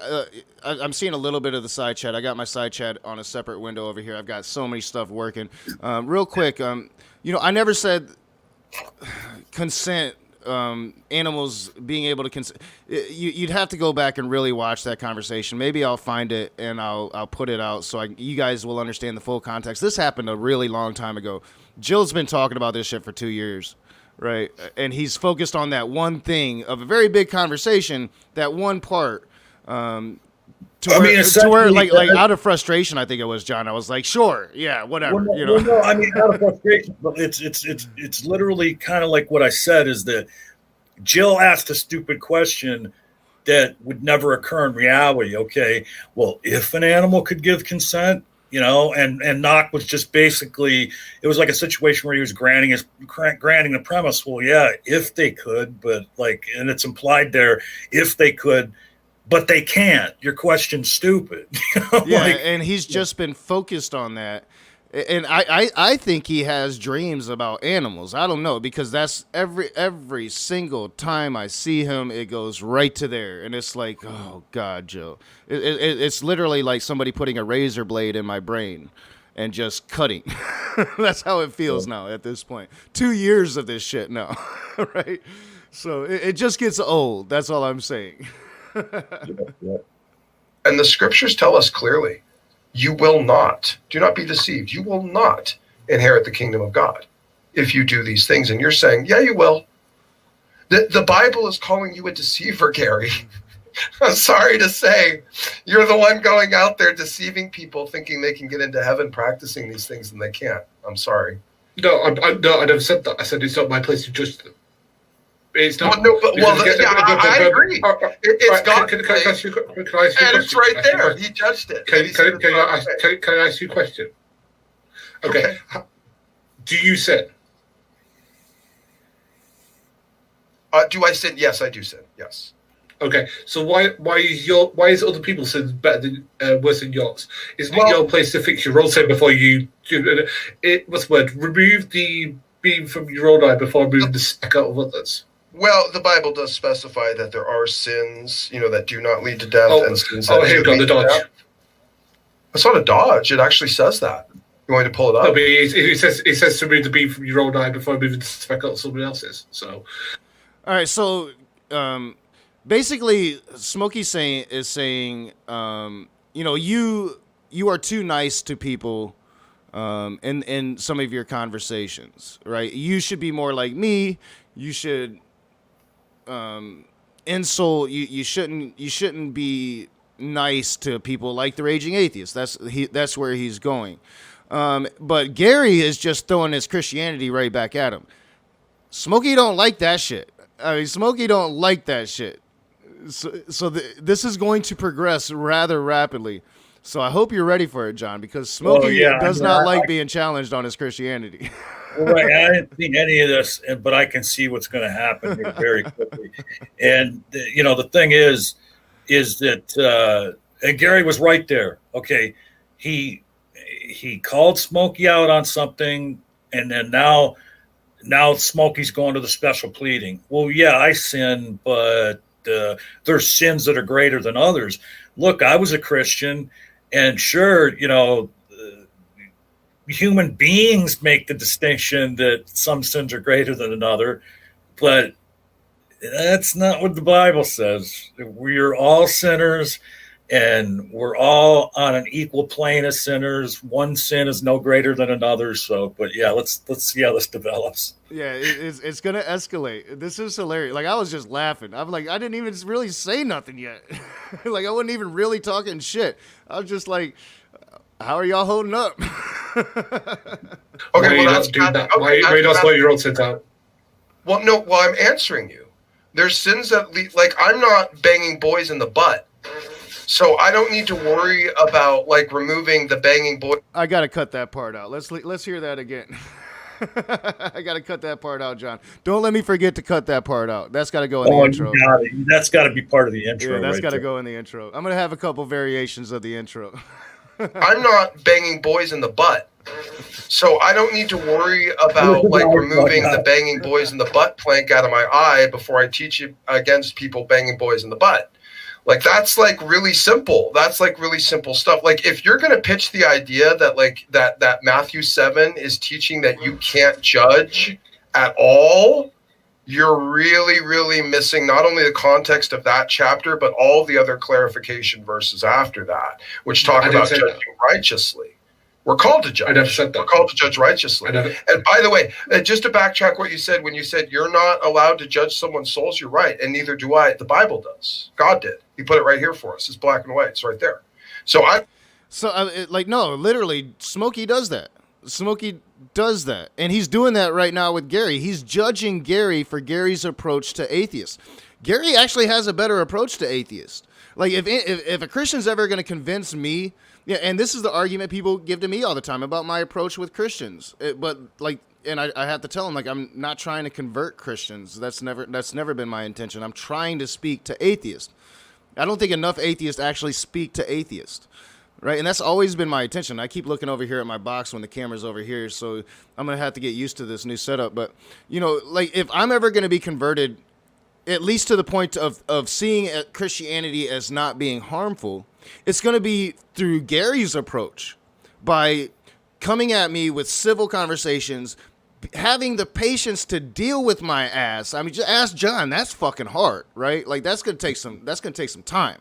I'm seeing a little bit of the side chat. I got my side chat on a separate window over here. I've got so many stuff working. Real quick, I never said consent. Animals being able to consent. You'd have to go back and really watch that conversation. Maybe I'll find it and I'll put it out so you guys will understand the full context. This happened a really long time ago. Jill's been talking about this shit for 2 years, right? And he's focused on that one thing of a very big conversation, that one part. To where like out of frustration, I think it was, John. I was like, sure, yeah, whatever. No, I mean, out of frustration, but it's literally kind of like what I said is that Jill asked a stupid question that would never occur in reality. Okay, well, if an animal could give consent, and Knock was just basically, it was like a situation where he was granting the premise. Well, yeah, if they could, but and it's implied there, if they could. But they can't. Your question's stupid. Yeah, and he's just been focused on that. And I think he has dreams about animals. I don't know, because that's every single time I see him, it goes right to there, and it's like, oh God, Joe, it's literally like somebody putting a razor blade in my brain and just cutting. That's how it feels now at this point. 2 years of this shit now, right? So it just gets old. That's all I'm saying. And the scriptures tell us clearly, you will not, do not be deceived. You will not inherit the kingdom of God if you do these things. And you're saying, yeah, you will. The Bible is calling you a deceiver, Gary. I'm sorry to say, you're the one going out there deceiving people, thinking they can get into heaven practicing these things, and they can't. I'm sorry. No, I never said that. I said it's not my place to judge them. It's not. I agree. It's God's place, and it's right there. He judged it. Can I ask you a question? Okay. Do you sin? Do I sin? Yes, I do sin. Yes. Okay. So why is other people's sins better than worse than yours? Isn't it your place to fix your own sin before you do it? What's the word? Remove the beam from your own eye before removing the speck out of others. Well, the Bible does specify that there are sins, that do not lead to death, and sins that here we go, the dodge. It's not a dodge. It actually says that. You want me to pull it up? No, but it says to remove the beam from your own eye before moving the speck out of somebody else's. So, all right. So, basically, Smokey Saint is saying, you are too nice to people, in some of your conversations, right? You should be more like me. You should insult. You shouldn't be nice to people like the Raging Atheist. That's where he's going. But Gary is just throwing his Christianity right back at him. Smokey don't like that shit. I mean, Smokey don't like that shit. So this is going to progress rather rapidly. So I hope you're ready for it, John, because Smokey does not like being challenged on his Christianity. Right, I didn't see any of this, but I can see what's going to happen here very quickly. And the thing is that and Gary was right there. Okay, he called Smokey out on something, and then now Smokey's going to the special pleading. Well, yeah, I sin, but there's sins that are greater than others. Look, I was a Christian, and sure, human beings make the distinction that some sins are greater than another, but that's not what the Bible says. We're all sinners, and we're all on an equal plane as sinners. One sin is no greater than another. So, but yeah, let's see how this develops. Yeah, it's gonna escalate. This is hilarious. Like, I was just laughing. I'm like, I didn't even really say nothing yet. Like, I wasn't even really talking shit. I was just like, how are y'all holding up? Okay, well, that's why you not slow your own sins out? Well, no. Well, I'm answering you. There's sins that like I'm not banging boys in the butt. So I don't need to worry about removing the banging boy. I gotta cut that part out. Let's hear that again. I gotta cut that part out, John. Don't let me forget to cut that part out. That's gotta go in the intro. That's gotta be part of the intro. Yeah, that's gotta go in the intro. I'm gonna have a couple variations of the intro. I'm not banging boys in the butt. So I don't need to worry about removing the banging boys in the butt plank out of my eye before I teach you against people banging boys in the butt. That's really simple. That's really simple stuff. If you're going to pitch the idea that that Matthew 7 is teaching that you can't judge at all, you're really, really missing not only the context of that chapter, but all the other clarification verses after that, which talk about judging righteously. We're called to judge. I never said that. We're called to judge righteously. And by the way, just to backtrack what you said, when you said you're not allowed to judge someone's souls, you're right. And neither do I. The Bible does. God did. He put it right here for us. It's black and white. It's right there. No, literally, Smokey does that. Smokey does that. And he's doing that right now with Gary. He's judging Gary for Gary's approach to atheists. Gary actually has a better approach to atheists. If a Christian's ever going to convince me, and this is the argument people give to me all the time about my approach with Christians. And I have to tell them, I'm not trying to convert Christians. That's never been my intention. I'm trying to speak to atheists. I don't think enough atheists actually speak to atheists. right? And that's always been my intention. I keep looking over here at my box when the camera's over here, so I'm going to have to get used to this new setup. But, you know, like if I'm ever going to be converted, at least to the point of seeing Christianity as not being harmful, it's going to be through Gary's approach, by coming at me with civil conversations, having the patience to deal with my ass. I mean, just ask John. That's fucking hard, right? Like that's gonna take some time.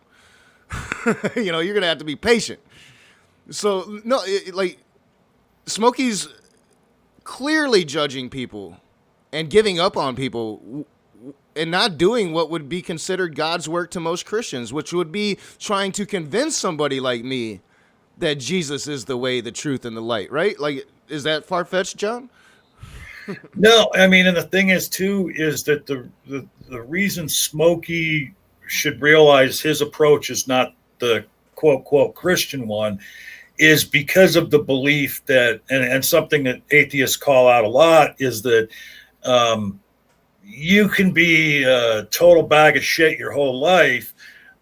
You know, you're gonna have to be patient. So no, like Smokey's clearly judging people and giving up on people and not doing what would be considered God's work to most Christians, which would be trying to convince somebody like me that Jesus is the way, the truth, and the light, right? Like, is that far-fetched, John? No, I mean, and the thing is, too, is that the reason Smokey should realize his approach is not the quote Christian one is because of the belief that, and something that atheists call out a lot is that you can be a total bag of shit your whole life,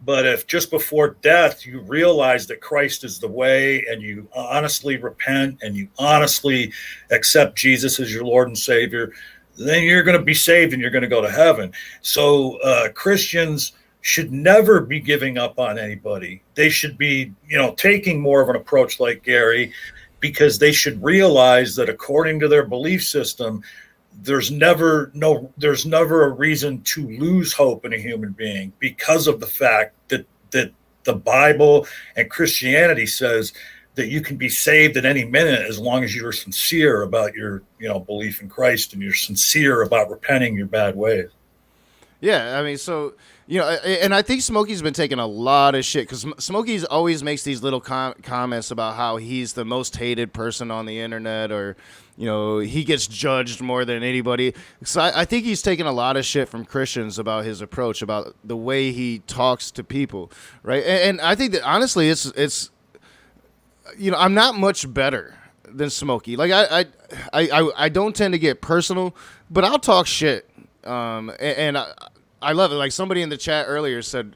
but if just before death you realize that Christ is the way and you honestly repent and you honestly accept Jesus as your Lord and Savior, then you're going to be saved and you're going to go to heaven. So Christians should never be giving up on anybody. They should be, taking more of an approach like Gary, because they should realize that according to their belief system, there's never a reason to lose hope in a human being because of the fact that the Bible and Christianity says that you can be saved at any minute as long as you're sincere about your belief in Christ and you're sincere about repenting your bad ways. Yeah, I mean, so, and I think Smokey's been taking a lot of shit because Smokey's always makes these little comments about how he's the most hated person on the internet, or, he gets judged more than anybody. So I think he's taking a lot of shit from Christians about his approach, about the way he talks to people, right? And I think that, honestly, it's I'm not much better than Smokey. Like, I don't tend to get personal, but I'll talk shit. And I love it. Like somebody in the chat earlier said,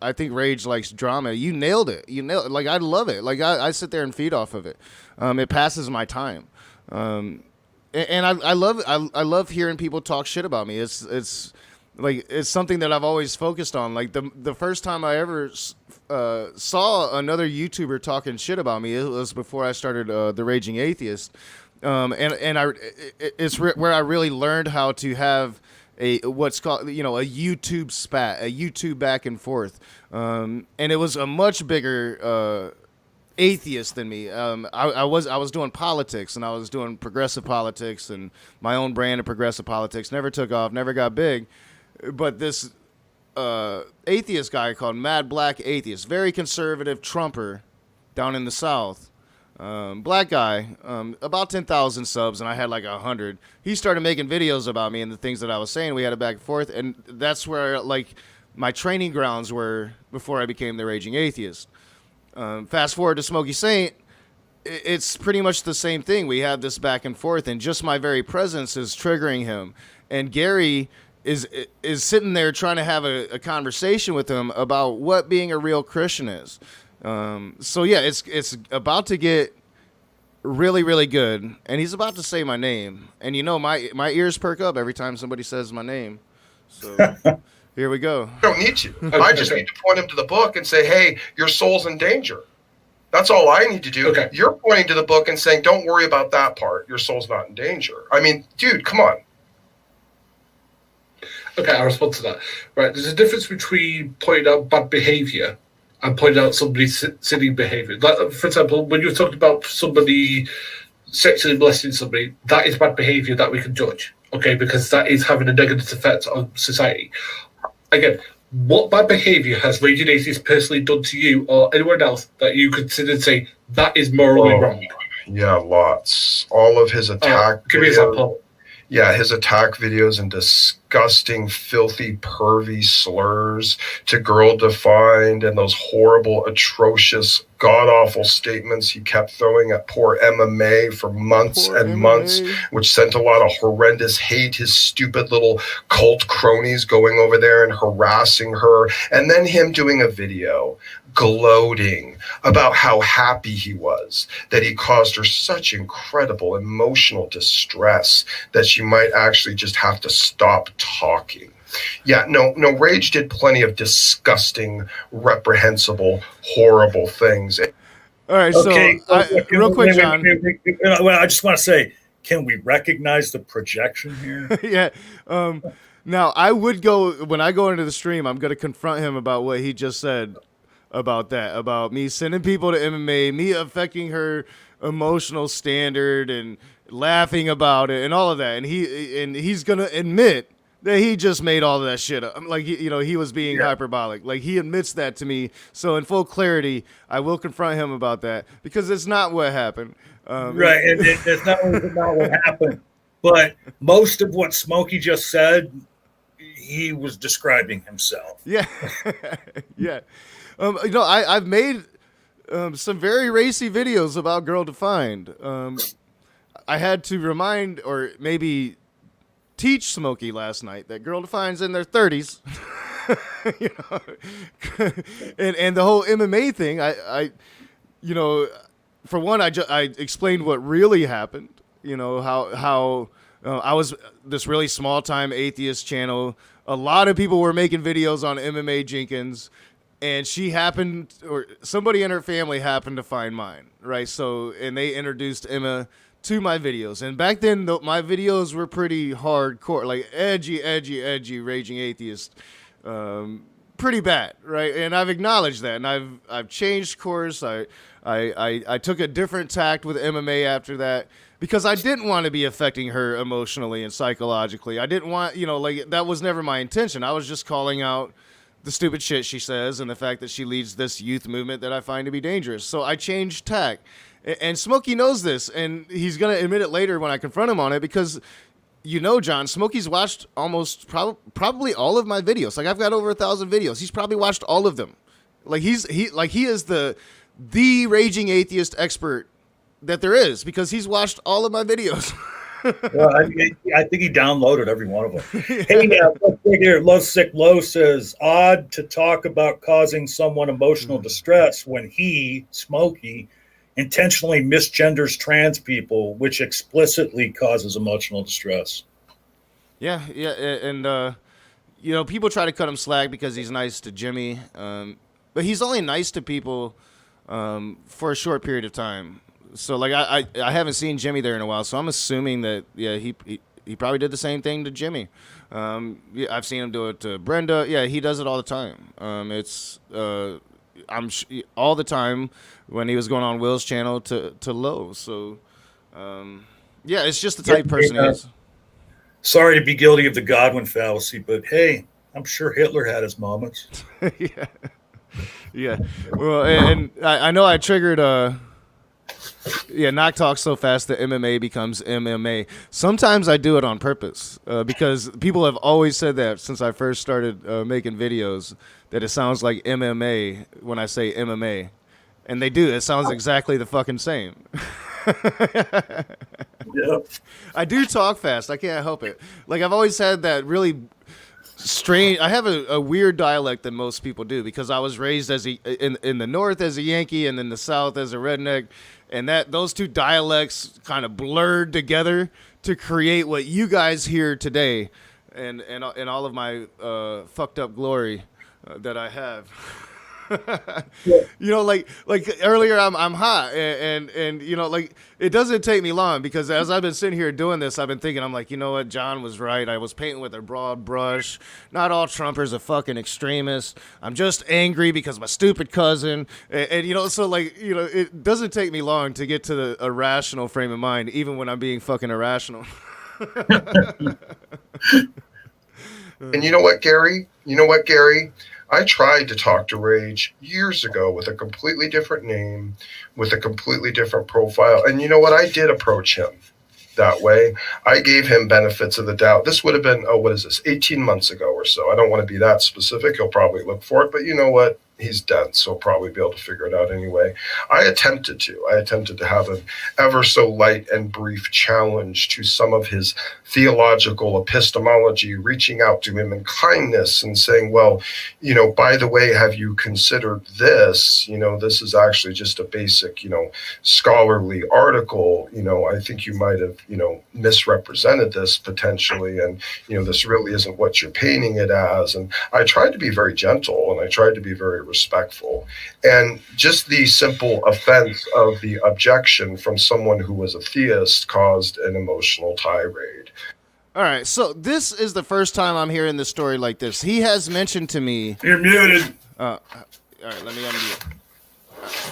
I think Rage likes drama. You nailed it. Like, I love it. Like I sit there and feed off of it. It passes my time. And I love hearing people talk shit about me. It's something that I've always focused on. Like the first time I ever saw another YouTuber talking shit about me, it was before I started The Raging Atheist. It's where I really learned how to have what's called, a YouTube spat, a YouTube back and forth. And it was a much bigger atheist than me. I was doing politics, and I was doing progressive politics and my own brand of progressive politics. Never took off, never got big. But this atheist guy called Mad Black Atheist, very conservative Trumper down in the South. Black guy, about 10,000 subs, and I had like 100. He started making videos about me and the things that I was saying. We had a back and forth, and that's where my training grounds were before I became the Raging Atheist. Fast forward to Smokey Saint, it's pretty much the same thing. We have this back and forth, and just my very presence is triggering him. And Gary is sitting there trying to have a conversation with him about what being a real Christian is. So yeah, it's about to get really, really good, and he's about to say my name, and my ears perk up every time somebody says my name. So here we go. I don't need to. I just need to point him to the book and say, "Hey, your soul's in danger." That's all I need to do. Okay. You're pointing to the book and saying, "Don't worry about that part. Your soul's not in danger." I mean, dude, come on. Okay, I'll respond to that. Right, there's a difference between pointing out bad behaviour and pointing out somebody's sinning behaviour. Like, for example, when you're talking about somebody sexually molesting somebody, that is bad behaviour that we can judge, okay, because that is having a negative effect on society. Again, what bad behaviour has Raging Atheist personally done to you or anyone else that you consider to say that is morally wrong? Yeah, lots. All of his attack give me an example. Yeah, his attack videos and disgusting, filthy, pervy slurs to Girl Defined and those horrible, atrocious, god-awful statements he kept throwing at poor MMA for months and months, which sent a lot of horrendous hate, his stupid little cult cronies going over there and harassing her, and then him doing a video gloating about how happy he was that he caused her such incredible emotional distress that she might actually just have to stop talking. Yeah, no, Rage did plenty of disgusting, reprehensible, horrible things. All right, Okay, so real quick, John. Well, I just want to say, can we recognize the projection here? Yeah. Now, I would go, when I go into the stream, I'm going to confront him about what he just said about that, about me sending people to MMA, me affecting her emotional standard and laughing about it and all of that. And he's going to admit that he just made all of that shit up. Like, he was being hyperbolic. Like, he admits that to me. So in full clarity, I will confront him about that because it's not what happened. Right. And it's not what happened. But most of what Smokey just said, he was describing himself. Yeah. Yeah. I've made some very racy videos about Girl Defined. I had to remind or maybe teach Smokey last night that Girl Defined's in their 30s. And the whole MMA thing, I for one, I explained what really happened. How I was this really small time atheist channel. A lot of people were making videos on MMA Jenkins. And she happened, or somebody in her family happened to find mine, right? So, and they introduced Emma to my videos. And back then, my videos were pretty hardcore, like edgy, raging atheist, pretty bad, right? And I've acknowledged that, and I've changed course. I took a different tact with MMA after that because I didn't want to be affecting her emotionally and psychologically. I didn't want, that was never my intention. I was just calling out the stupid shit she says and the fact that she leads this youth movement that I find to be dangerous. So I changed tack. And Smokey knows this, and he's going to admit it later when I confront him on it because, John, Smokey's watched almost probably all of my videos. Like, I've got over 1,000 videos. He's probably watched all of them. Like, he is the raging atheist expert that there is because he's watched all of my videos. Well, I think he downloaded every one of them. Hey, let's see here. Love Sick Low says, odd to talk about causing someone emotional distress when he, Smokey, intentionally misgenders trans people, which explicitly causes emotional distress. Yeah, and people try to cut him slack because he's nice to Jimmy, but he's only nice to people for a short period of time. So, like, I haven't seen Jimmy there in a while, so I'm assuming that, he probably did the same thing to Jimmy. I've seen him do it to Brenda. Yeah, he does it all the time. All the time when he was going on Will's channel to Low. So, it's just the type of person he is. Sorry to be guilty of the Godwin fallacy, but hey, I'm sure Hitler had his moments. Yeah. Well, and I know I triggered knock talk so fast that MMA becomes MMA. Sometimes I do it on purpose because people have always said that since I first started making videos that it sounds like MMA when I say MMA. And they do. It sounds exactly the fucking same. Yep. I do talk fast. I can't help it. Like, I've always had that really strange. I have a weird dialect than most people do because I was raised in the North as a Yankee and in the South as a redneck. And those two dialects kind of blurred together to create what you guys hear today, and all of my fucked up glory that I have. Like earlier, I'm hot, and like it doesn't take me long because as I've been sitting here doing this, I've been thinking, I'm like, you know what, John was right. I was painting with a broad brush. Not all Trumpers are fucking extremists. I'm just angry because my stupid cousin, and so like it doesn't take me long to get to a rational frame of mind, even when I'm being fucking irrational. And you know what, Gary? I tried to talk to Rage years ago with a completely different name, with a completely different profile. And you know what? I did approach him. that way. I gave him benefits of the doubt. This would have been, 18 months ago or so. I don't want to be that specific. He'll probably look for it, but you know what? He's dead, so he'll probably be able to figure it out anyway. I attempted to have an ever so light and brief challenge to some of his theological epistemology, reaching out to him in kindness and saying, well, by the way, have you considered this? This is actually just a basic, scholarly article. I think you might have, misrepresented this potentially. And, this really isn't what you're painting it as. And I tried to be very gentle and I tried to be very respectful. And just the simple offense of the objection from someone who was a theist caused an emotional tirade. All right, so this is the first time I'm hearing this story like this. He has mentioned to me... You're muted. All right, let me unmute.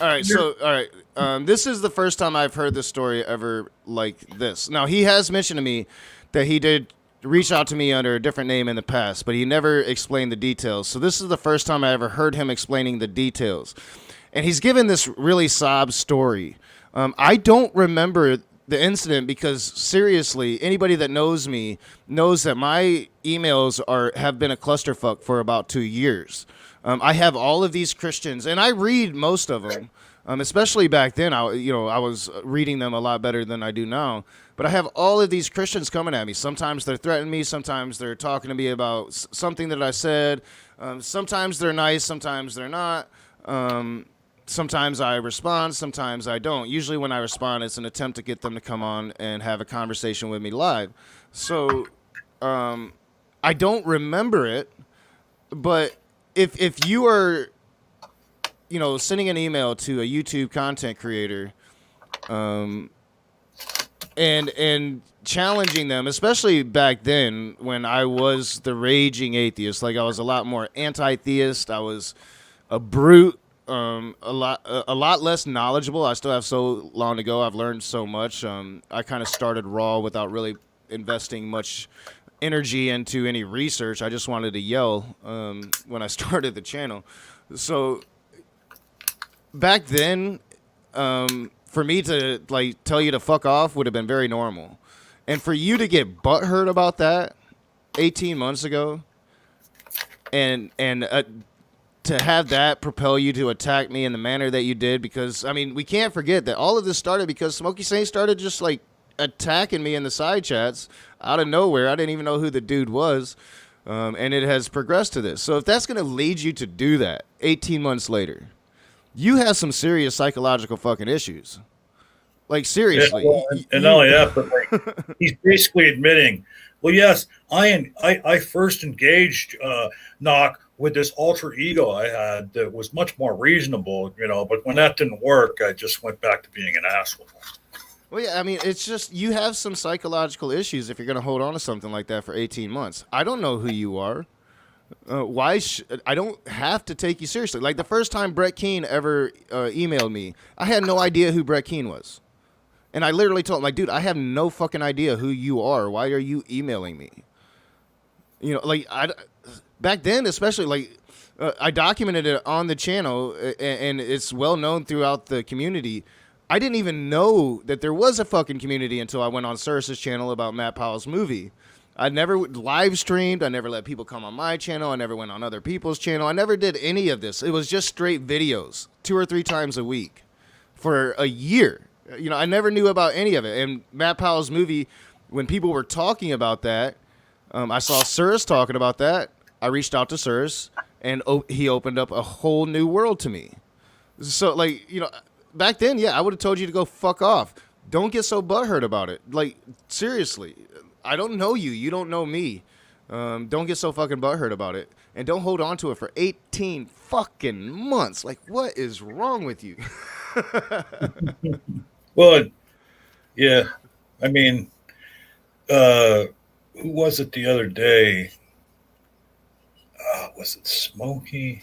All right, this is the first time I've heard this story ever like this. Now, he has mentioned to me that he did reach out to me under a different name in the past, but he never explained the details. So this is the first time I ever heard him explaining the details. And he's given this really sob story. I don't remember the incident because, seriously, anybody that knows me knows that my emails have been a clusterfuck for about 2 years. I have all of these Christians, and I read most of them, especially back then. I was reading them a lot better than I do now. But I have all of these Christians coming at me. Sometimes they're threatening me. Sometimes they're talking to me about something that I said. Sometimes they're nice. Sometimes they're not. Sometimes I respond. Sometimes I don't. Usually when I respond, it's an attempt to get them to come on and have a conversation with me live. So I don't remember it. But if you are, sending an email to a YouTube content creator, and challenging them, especially back then when I was the raging atheist, like I was a lot more anti-theist. I was a brute, a lot less knowledgeable. I still have so long to go. I've learned so much. I kind of started raw without really investing much energy into any research. I just wanted to yell when I started the channel. So back then, for me to tell you to fuck off would have been very normal. And for you to get butthurt about that 18 months ago and to have that propel you to attack me in the manner that you did, because, we can't forget that all of this started because Smokey Saint started just attacking me in the side chats out of nowhere. I didn't even know who the dude was. And it has progressed to this. So if that's going to lead you to do that 18 months later, you have some serious psychological fucking issues. Seriously. Yeah, well, and not only that, but he's basically admitting, well, yes, I first engaged Knock with this alter ego I had that was much more reasonable, but when that didn't work, I just went back to being an asshole. Well, yeah, it's just you have some psychological issues if you're going to hold on to something like that for 18 months. I don't know who you are. I don't have to take you seriously. Like the first time Brett Keane ever emailed me, I had no idea who Brett Keane was. And I literally told him, dude, I have no fucking idea who you are. Why are you emailing me? Back then, especially, I documented it on the channel, and it's well known throughout the community. I didn't even know that there was a fucking community until I went on Cersei's channel about Matt Powell's movie. I never live streamed. I never let people come on my channel. I never went on other people's channel. I never did any of this. It was just straight videos 2 or 3 times a week for a year. I never knew about any of it. And Matt Powell's movie, when people were talking about that, I saw Cyrus talking about that. I reached out to Cyrus, and he opened up a whole new world to me. So, back then, yeah, I would have told you to go fuck off. Don't get so butthurt about it. Seriously. I don't know you. You don't know me. Don't get so fucking butthurt about it. And don't hold on to it for 18 fucking months. What is wrong with you? Well, yeah. Who was it the other day? Was it Smokey?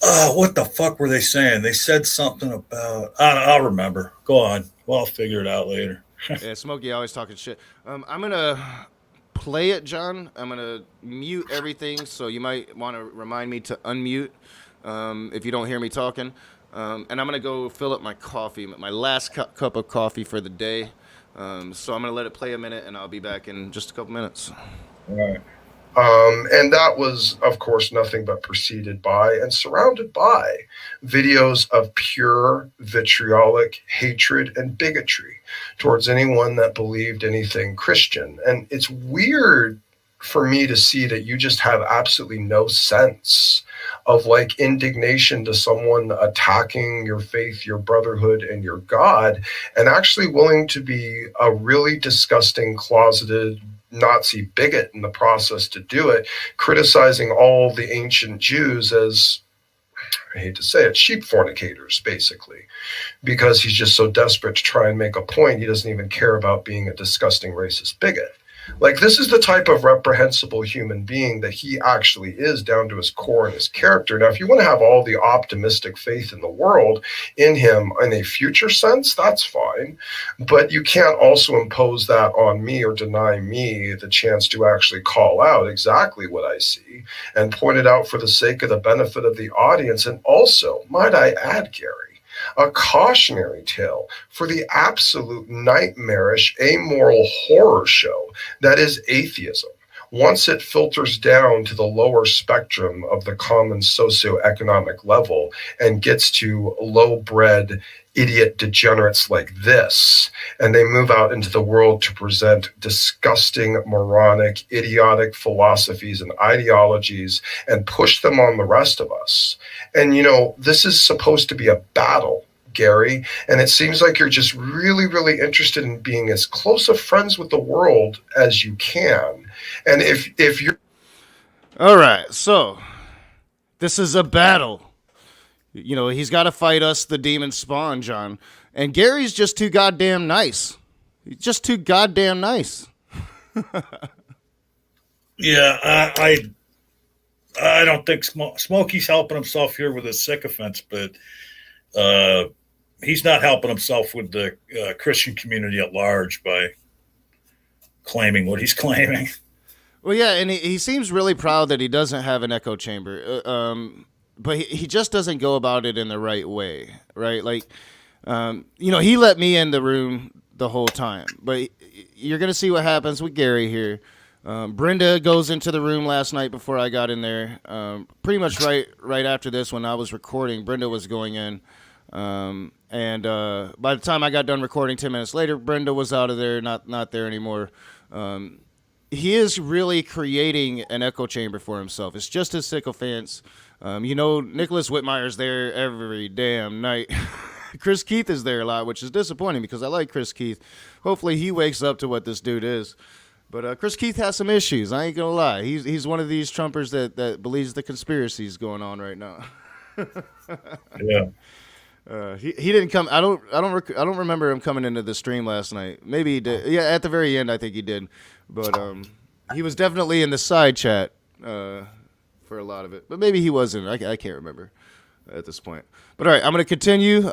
What the fuck were they saying? They said something about... I'll remember. Go on. Well, I'll figure it out later. Yeah, Smokey always talking shit. I'm going to play it, John. I'm going to mute everything, so you might want to remind me to unmute if you don't hear me talking. And I'm going to go fill up my coffee, my last cup of coffee for the day. So I'm going to let it play a minute, and I'll be back in just a couple minutes. All right. And that was, of course, nothing but preceded by and surrounded by videos of pure vitriolic hatred and bigotry towards anyone that believed anything Christian. And it's weird for me to see that you just have absolutely no sense of like indignation to someone attacking your faith, your brotherhood, and your God, and actually willing to be a really disgusting, closeted Nazi bigot in the process to do it, criticizing all the ancient Jews as, I hate to say it, sheep fornicators, basically, because he's just so desperate to try and make a point. He doesn't even care about being a disgusting racist bigot. Like, this is the type of reprehensible human being that he actually is, down to his core and his character. Now, if you want to have all the optimistic faith in the world in him in a future sense, that's fine. But you can't also impose that on me or deny me the chance to actually call out exactly what I see and point it out for the sake of the benefit of the audience. And also, might I add, Gary, a cautionary tale for the absolute nightmarish, amoral horror show that is atheism. Once it filters down to the lower spectrum of the common socioeconomic level and gets to low-bred idiot degenerates like this, and they move out into the world to present disgusting, moronic, idiotic philosophies and ideologies and push them on the rest of us. And, you know, this is supposed to be a battle, Gary, and it seems like you're just really, really interested in being as close of friends with the world as you can. And if you're... All right, so this is a battle. You know, he's got to fight us, the demon spawn, John. And Gary's just too goddamn nice. He's just too goddamn nice. Yeah, I don't think Smokey's helping himself here with his sycophants, but he's not helping himself with the Christian community at large by claiming what he's claiming. Well, yeah, and he seems really proud that he doesn't have an echo chamber. But he just doesn't go about it in the right way, right? Like, you know, he let me in the room the whole time. But you're going to see what happens with Gary here. Brenda goes into the room last night before I got in there. Pretty much right after this, when I was recording, Brenda was going in. And by the time I got done recording 10 minutes later, Brenda was out of there, not there anymore. He is really creating an echo chamber for himself. It's just his sycophants. You know, Nicholas Whitmire's there every damn night. Chris Keith is there a lot, which is disappointing because I like Chris Keith. Hopefully he wakes up to what this dude is. But Chris Keith has some issues. I ain't gonna lie. He's one of these Trumpers that believes the conspiracies going on right now. Yeah. He didn't come. I don't remember him coming into the stream last night. Maybe he did. Yeah, at the very end, I think he did. But he was definitely in the side chat for a lot of it. But maybe he wasn't. I can't remember at this point. But all right, I'm going to continue.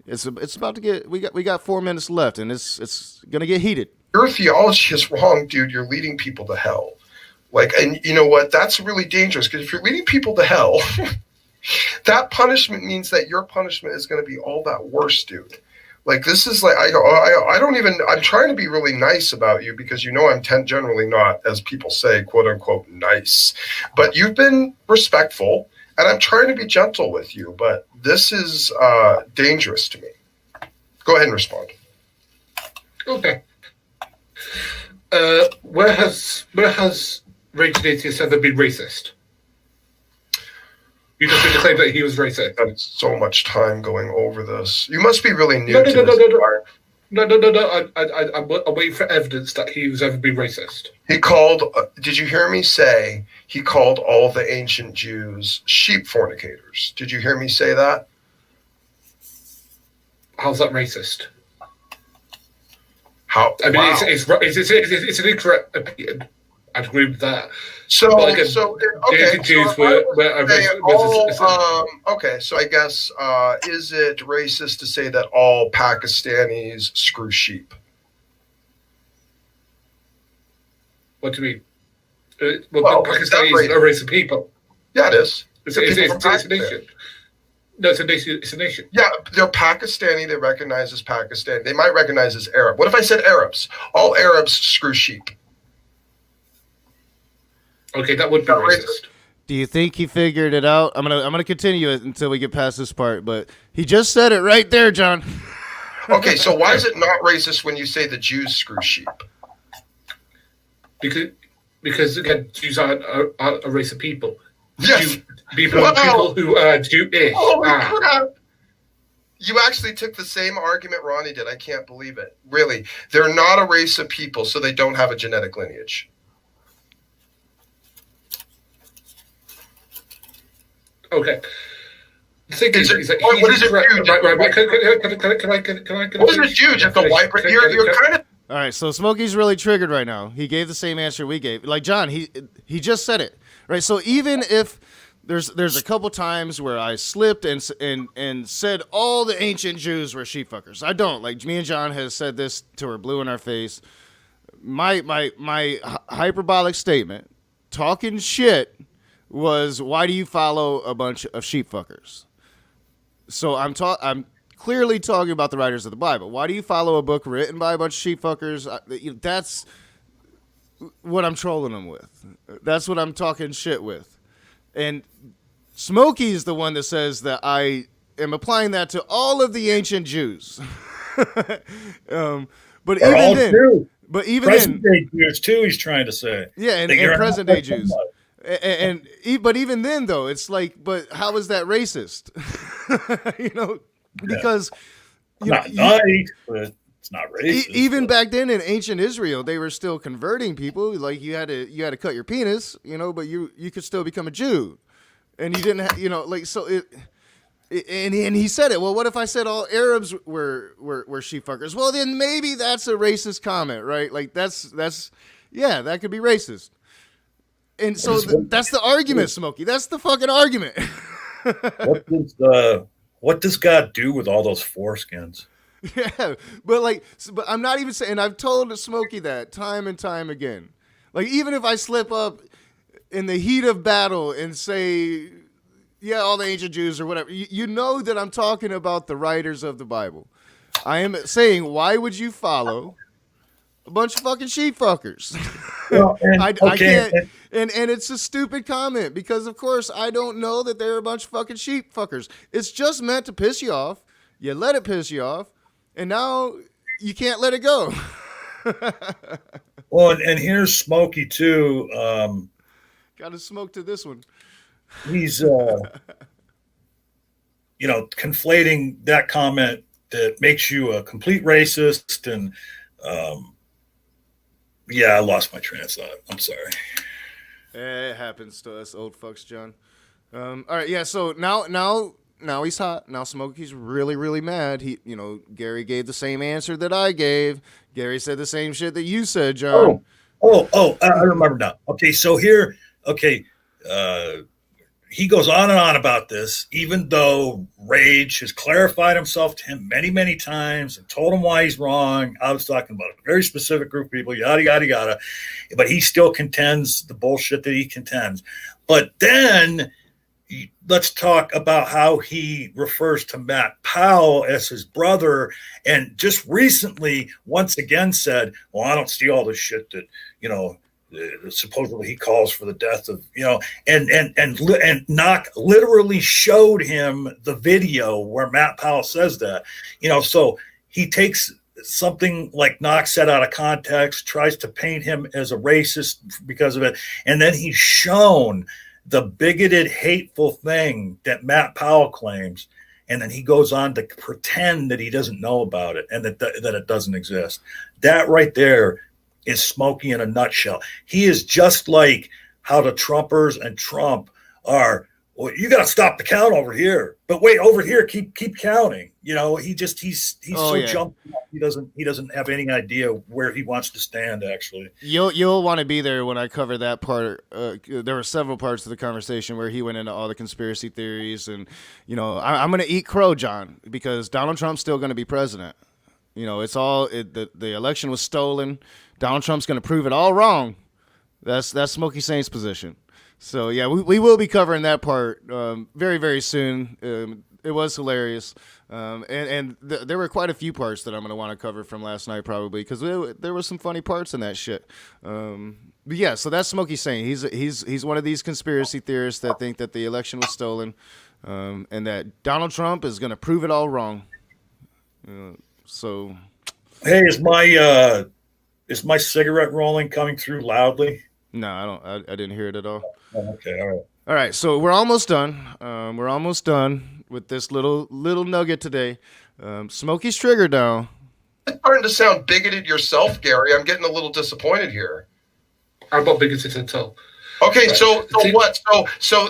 It's about to get. We got 4 minutes left, and it's going to get heated. Your theology is wrong, dude. You're leading people to hell. Like, and you know what? That's really dangerous because if you're leading people to hell. That punishment means that your punishment is going to be all that worse, dude. Like, this is like, I don't even, I'm trying to be really nice about you because, you know, I'm generally not, as people say, quote unquote, nice. But you've been respectful, and I'm trying to be gentle with you, but this is dangerous to me. Go ahead and respond. Okay. Where has Raging Atheist ever been racist? You just made the claim that he was racist. Spent so much time going over this. You must be really new to this. No. I'm waiting for evidence that he was ever been racist. He called. Did you hear me say he called all the ancient Jews sheep fornicators? Did you hear me say that? How's that racist? How? I mean, wow. it's an incorrect opinion. I'd agree with that. So, again, okay. Jews Okay, so I guess, is it racist to say that all Pakistanis screw sheep? What do you mean? Pakistanis are a race of people. Yeah, it is. It's a nation. No, it's a nation. It's a nation. Yeah, they're Pakistani. They recognize as Pakistan. They might recognize as Arab. What if I said Arabs? All Arabs screw sheep. Okay, that would be racist. Do you think he figured it out? I'm gonna continue it until we get past this part, but he just said it right there, John. Okay, so why is it not racist when you say the Jews screw sheep? Because again, Jews are a race of people. Yes. People who are Jewish. Holy crap. You actually took the same argument Ronnie did. I can't believe it. Really. They're not a race of people, so they don't have a genetic lineage. Okay. The thing is that what is it huge? Right. Can I what is it huge? If the white, you're kind of. All right, so Smokey's really triggered right now. He gave the same answer we gave. Like John, he just said it, right? So even if there's a couple times where I slipped and said all the ancient Jews were sheep fuckers. I don't. Like me and John has said this till we're blue in our face. My hyperbolic statement, talking shit, was why do you follow a bunch of sheep fuckers? So I'm clearly talking about the writers of the Bible. Why do you follow a book written by a bunch of sheep fuckers? That's what I'm trolling them with. That's what I'm talking shit with. And Smokey is the one that says that I am applying that to all of the ancient Jews. But even then, present day Jews too, he's trying to say. Yeah, and present day Jews. But even then, though, it's like, but how is that racist? Because but it's not racist. Even back then in ancient Israel, they were still converting people. Like you had to cut your penis, but you could still become a Jew, and you didn't, so it. And he said it. Well, what if I said all Arabs were sheep fuckers? Well, then maybe that's a racist comment, right? Like that could be racist. And so that's the argument, Smokey. That's the fucking argument. What does God do with all those foreskins? Yeah, but I'm not even saying. I've told Smokey that time and time again. Like even if I slip up in the heat of battle and say, yeah, all the ancient Jews or whatever, you know that I'm talking about the writers of the Bible. I am saying, why would you follow a bunch of fucking sheep fuckers? Well, I can't, and it's a stupid comment because, of course, I don't know that they're a bunch of fucking sheep fuckers. It's just meant to piss you off. You let it piss you off, and now you can't let it go. Well, and here's Smokey too. Got to smoke to this one. He's, conflating that comment that makes you a complete racist and. Yeah, I lost my train of thought. I'm sorry. It happens to us old fucks, John. All right, yeah. So now he's hot. Now Smokey's really, really mad. Gary gave the same answer that I gave. Gary said the same shit that you said, John. I remember now. Okay, so here, he goes on and on about this, even though Rage has clarified himself to him many, many times and told him why he's wrong. I was talking about a very specific group of people, yada, yada, yada. But he still contends the bullshit that he contends. But then let's talk about how he refers to Matt Powell as his brother. And just recently, once again said, well, I don't see all this shit that, supposedly he calls for the death of, and Knock literally showed him the video where Matt Powell says that, so he takes something like Knock said out of context, tries to paint him as a racist because of it. And then he's shown the bigoted, hateful thing that Matt Powell claims. And then he goes on to pretend that he doesn't know about it and that it doesn't exist. That right there is Smokey in a nutshell. He is just like how the Trumpers and Trump are. Well, you got to stop the count over here, but wait, over here, keep counting. He's jumped up. He doesn't have any idea where he wants to stand. Actually, you'll want to be there when I cover that part. There were several parts of the conversation where he went into all the conspiracy theories, and I'm going to eat crow, John, because Donald Trump's still going to be president. It's all the election was stolen. Donald Trump's going to prove it all wrong. That's Smokey Saint's position. So yeah, we will be covering that part very, very soon. It was hilarious. There were quite a few parts that I'm going to want to cover from last night, probably, because there were some funny parts in that shit. But yeah, so that's Smokey Saint. He's one of these conspiracy theorists that think that the election was stolen, and that Donald Trump is going to prove it all wrong. So, hey, is my cigarette rolling coming through loudly? No, I don't. I didn't hear it at all. Oh, okay, all right. All right, so we're almost done. We're almost done with this little nugget today. Smokey's trigger down. It's starting to sound bigoted yourself, Gary. I'm getting a little disappointed here. I'm not bigoted at all. Okay, so what? So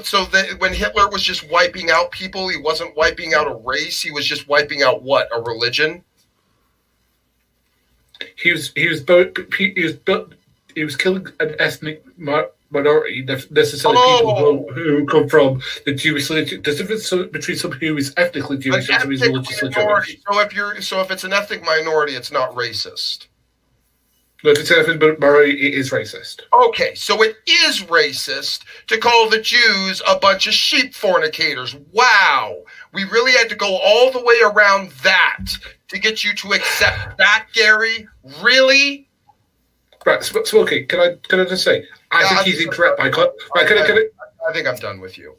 when Hitler was just wiping out people, he wasn't wiping out a race. He was just wiping out what? A religion? He was killing an ethnic minority, necessarily people who come from the Jewish lineage. There's a difference between somebody who is ethnically Jewish and somebody who is religiously Jewish. So if it's an ethnic minority, it's not racist. No, if it's an ethnic minority, it is racist. Okay, so it is racist to call the Jews a bunch of sheep fornicators. Wow. We really had to go all the way around that to get you to accept that, Gary? Really? Right, Smokey, can I just say, I think he's incorrect. I think I'm done with you.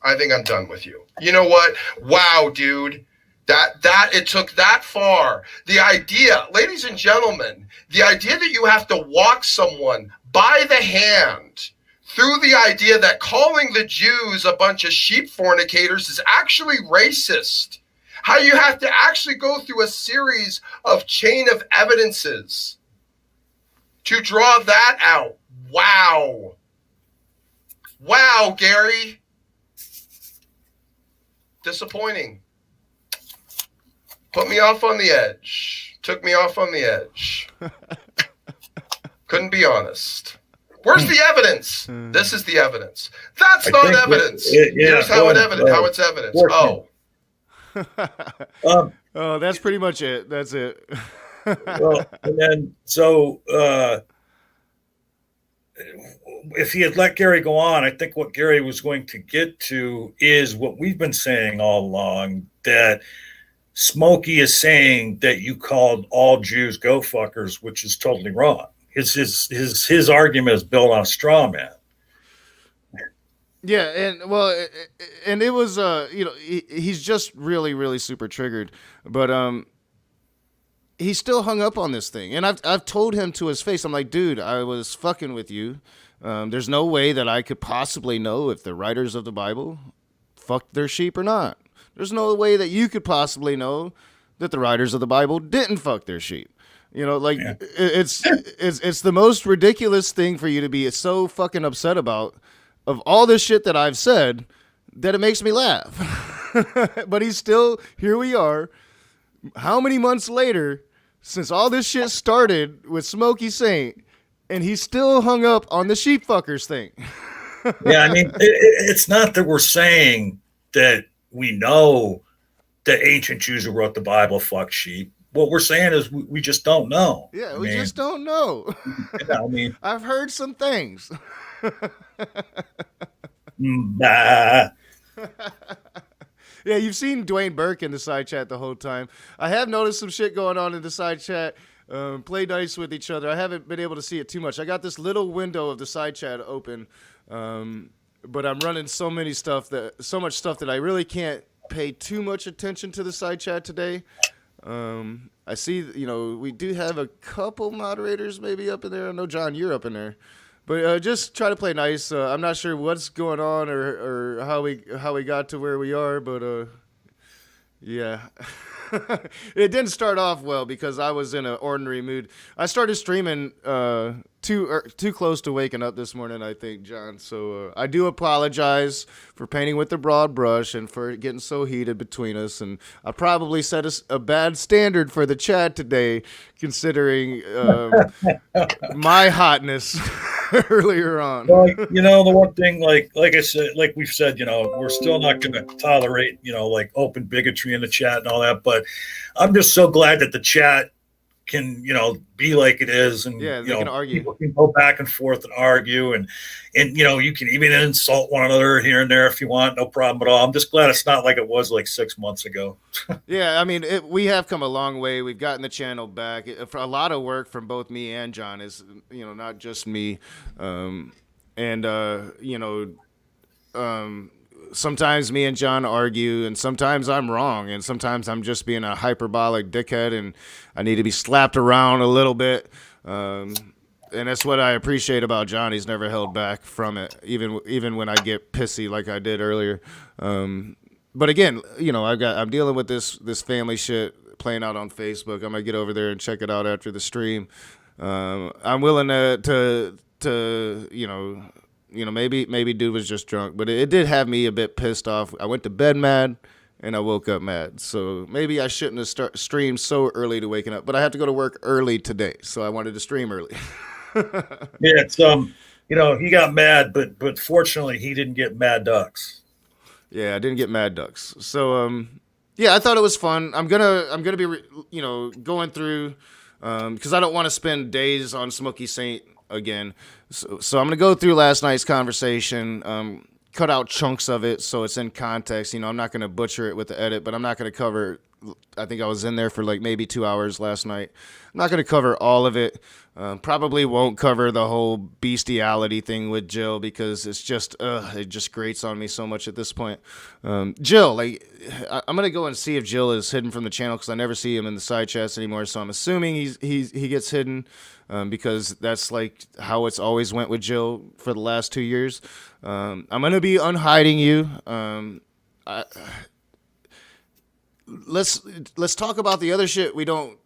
You know what? Wow, dude. That it took that far. The idea, ladies and gentlemen, the idea that you have to walk someone by the hand through the idea that calling the Jews a bunch of sheep fornicators is actually racist. How you have to actually go through a series of chain of evidences to draw that out. Wow. Wow, Gary. Disappointing. Put me off on the edge. Took me off on the edge. Couldn't be honest. Where's the evidence? This is the evidence. That's not evidence. Here's how it's evidence. Oh. Oh, that's pretty much it. That's it. Well, and then so if he had let Gary go on, I think what Gary was going to get to is what we've been saying all along, that Smokey is saying that you called all Jews go fuckers, which is totally wrong. His argument is built on a straw man. Yeah, and it was he's just really super triggered, but he's still hung up on this thing, and I've told him to his face, I'm like, dude, I was fucking with you. There's no way that I could possibly know if the writers of the Bible fucked their sheep or not. There's no way that you could possibly know that the writers of the Bible didn't fuck their sheep. It's the most ridiculous thing for you to be so fucking upset about, of all this shit that I've said, that it makes me laugh. But he's still, here we are, how many months later, since all this shit started with Smokey Saint, and he's still hung up on the sheep fuckers thing. Yeah, I mean, it's not that we're saying that we know that ancient Jews who wrote the Bible fuck sheep. What we're saying is we just don't know. Yeah, we just don't know. Yeah, I mean, I've heard some things. Nah. Yeah, you've seen Dwayne Burke in the side chat the whole time. I have noticed some shit going on in the side chat. Play nice with each other. I haven't been able to see it too much. I got this little window of the side chat open, but I'm running so much stuff that I really can't pay too much attention to the side chat today. I see, we do have a couple moderators maybe up in there. I know, John, you're up in there. But just try to play nice. I'm not sure what's going on or how we got to where we are, but yeah. It didn't start off well because I was in an ordinary mood. I started streaming too close to waking up this morning, I think, John. So I do apologize for painting with the broad brush and for getting so heated between us. And I probably set a bad standard for the chat today, considering my hotness earlier on. Well, the one thing, like I said, like we've said, we're still not going to tolerate, like open bigotry in the chat and all that. But I'm just so glad that the chat can, be like it is, and Yeah, they can argue. people can go back and forth and argue, and you can even insult one another here and there if you want, no problem at all. I'm just glad it's not like it was like 6 months ago. Yeah, I mean, we have come a long way. We've gotten the channel back. For a lot of work from both me and John is, not just me, sometimes me and John argue, and sometimes I'm wrong, and sometimes I'm just being a hyperbolic dickhead, and I need to be slapped around a little bit. And that's what I appreciate about John. He's never held back from it, even when I get pissy like I did earlier. But again, I'm dealing with this family shit playing out on Facebook. I'm gonna get over there and check it out after the stream. I'm willing to maybe dude was just drunk, but it did have me a bit pissed off. I went to bed mad, and I woke up mad. So maybe I shouldn't have streamed so early to waking up. But I have to go to work early today, so I wanted to stream early. Yeah, it's he got mad, but fortunately he didn't get mad ducks. Yeah, I didn't get mad ducks. So yeah, I thought it was fun. I'm gonna be going through because I don't want to spend days on Smokey Saint again. So I'm going to go through last night's conversation, cut out chunks of it so it's in context. I'm not going to butcher it with the edit, but I'm not going to cover. I think I was in there for like maybe 2 hours last night. I'm not going to cover all of it. Probably won't cover the whole bestiality thing with Jill because it's just it just grates on me so much at this point. Jill, I'm gonna go and see if Jill is hidden from the channel because I never see him in the side chats anymore. So I'm assuming he gets hidden because that's like how it's always went with Jill for the last 2 years. I'm gonna be unhiding you. Let's talk about the other shit we don't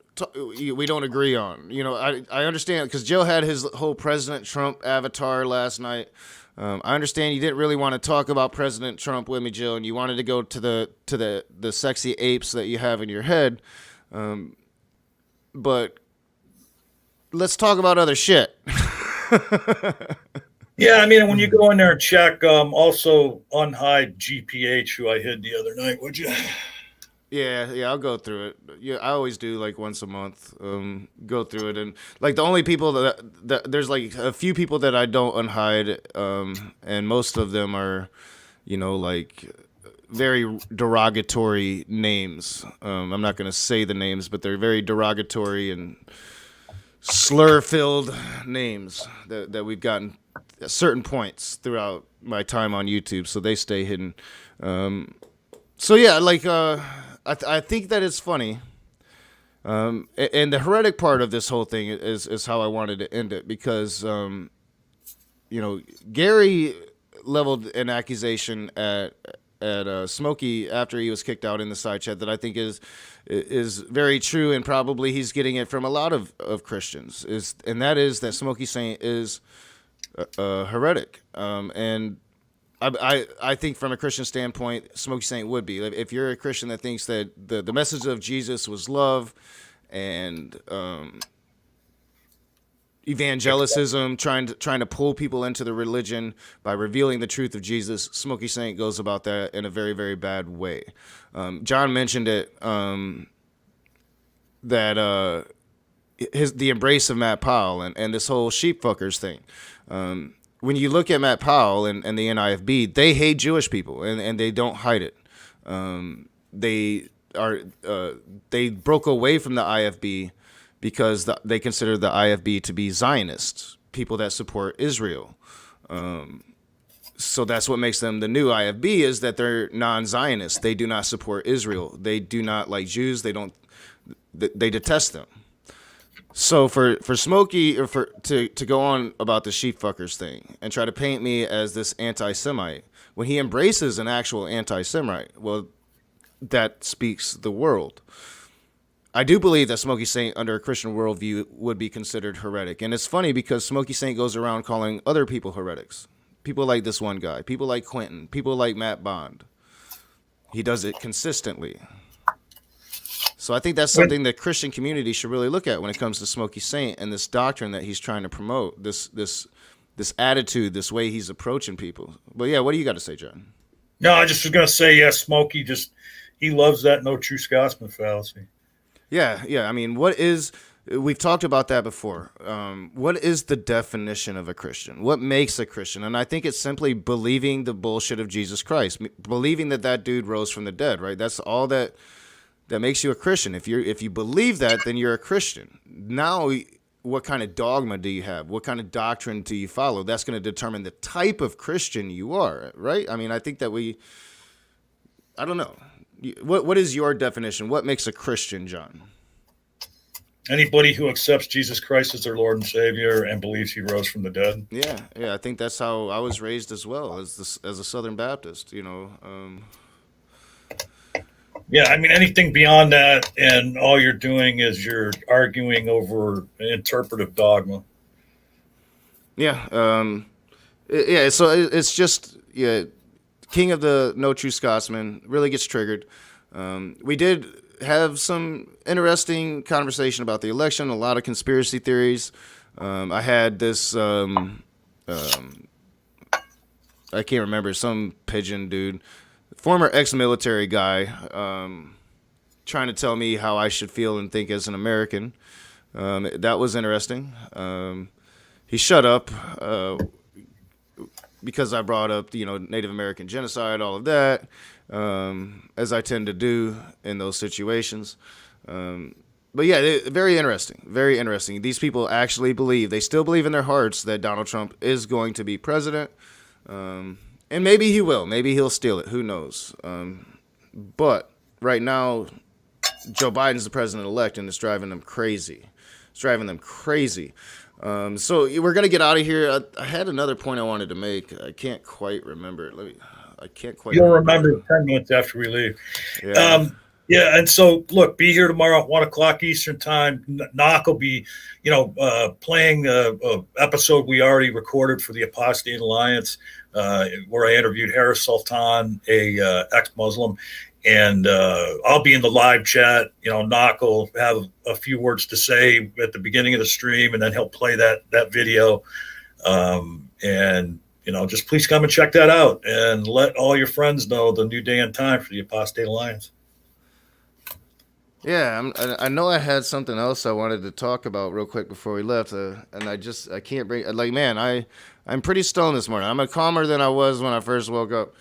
agree on. I understand because Jill had his whole President Trump avatar last night. I understand you didn't really want to talk about President Trump with me, Jill, and you wanted to go to the sexy apes that you have in your head. But let's talk about other shit. Yeah, I mean, when you go in there and check, also unhide GPH, who I hid the other night, would you? Yeah, I'll go through it. Yeah, I always do like once a month. Go through it, and like the only people that there's like a few people that I don't unhide, and most of them are, like very derogatory names. I'm not gonna say the names, but they're very derogatory and slur-filled names that we've gotten at certain points throughout my time on YouTube, so they stay hidden. So yeah, like I think that it's funny, and the heretic part of this whole thing is how I wanted to end it because Gary leveled an accusation at Smokey after he was kicked out in the side chat that I think is very true, and probably he's getting it from a lot of Christians, and that is that Smokey Saint is a heretic, and I think from a Christian standpoint, Smokey Saint would be. If you're a Christian that thinks that the message of Jesus was love and evangelicism, trying to pull people into the religion by revealing the truth of Jesus, Smokey Saint goes about that in a very, very bad way. John mentioned it, that the embrace of Matt Powell and this whole sheep fuckers thing. When you look at Matt Powell and the NIFB, they hate Jewish people and they don't hide it. They broke away from the IFB because they consider the IFB to be Zionists, people that support Israel. So that's what makes them the new IFB, is that they're non-Zionists. They do not support Israel. They do not like Jews. They detest them. So for Smokey to go on about the sheep fuckers thing and try to paint me as this anti-Semite when he embraces an actual anti-Semite, well, that speaks the world. I do believe that Smokey Saint, under a Christian worldview, would be considered heretic. And it's funny because Smokey Saint goes around calling other people heretics. People like this one guy, people like Quentin, people like Matt Bond. He does it consistently. So I think that's something the Christian community should really look at when it comes to Smokey Saint and this doctrine that he's trying to promote, this attitude, this way he's approaching people. But yeah, what do you got to say, John? No, I just was going to say, yeah, Smokey he loves that no true Scotsman fallacy. Yeah. I mean, what is we've talked about that before. What is the definition of a Christian? What makes a Christian? And I think it's simply believing the bullshit of Jesus Christ, believing that dude rose from the dead, right? That's all that makes you a Christian. If you believe that, then you're a Christian. Now, what kind of dogma do you have? What kind of doctrine do you follow? That's going to determine the type of Christian you are, right? I mean, I think that I don't know. What is your definition? What makes a Christian, John? Anybody who accepts Jesus Christ as their Lord and Savior and believes he rose from the dead. Yeah. I think that's how I was raised as well, as a Southern Baptist, Yeah, I mean, anything beyond that, and all you're doing is you're arguing over an interpretive dogma. Yeah. So it's just, King of the No True Scotsman really gets triggered. We did have some interesting conversation about the election, a lot of conspiracy theories. I had this, I can't remember, some pigeon dude, former ex-military guy, trying to tell me how I should feel and think as an American. That was interesting. He shut up because I brought up, Native American genocide, all of that, as I tend to do in those situations. But yeah, very interesting, very interesting. These people actually they still believe in their hearts that Donald Trump is going to be president. And maybe he will. Maybe he'll steal it. Who knows? But right now, Joe Biden's the president-elect, and it's driving them crazy. So we're going to get out of here. I had another point I wanted to make. I can't quite remember it. You'll remember 10 minutes after we leave. Yeah. And so, look, be here tomorrow at 1 o'clock Eastern time. Knock will be, playing a episode we already recorded for the Apostate Alliance, where I interviewed Harris Sultan, a ex-Muslim. And I'll be in the live chat. Knock will have a few words to say at the beginning of the stream, and then he'll play that video. Just please come and check that out, and let all your friends know the new day and time for the Apostate Alliance. Yeah, I know I had something else I wanted to talk about real quick before we left, and I can't bring, I'm pretty stoned this morning. I'm calmer than I was when I first woke up.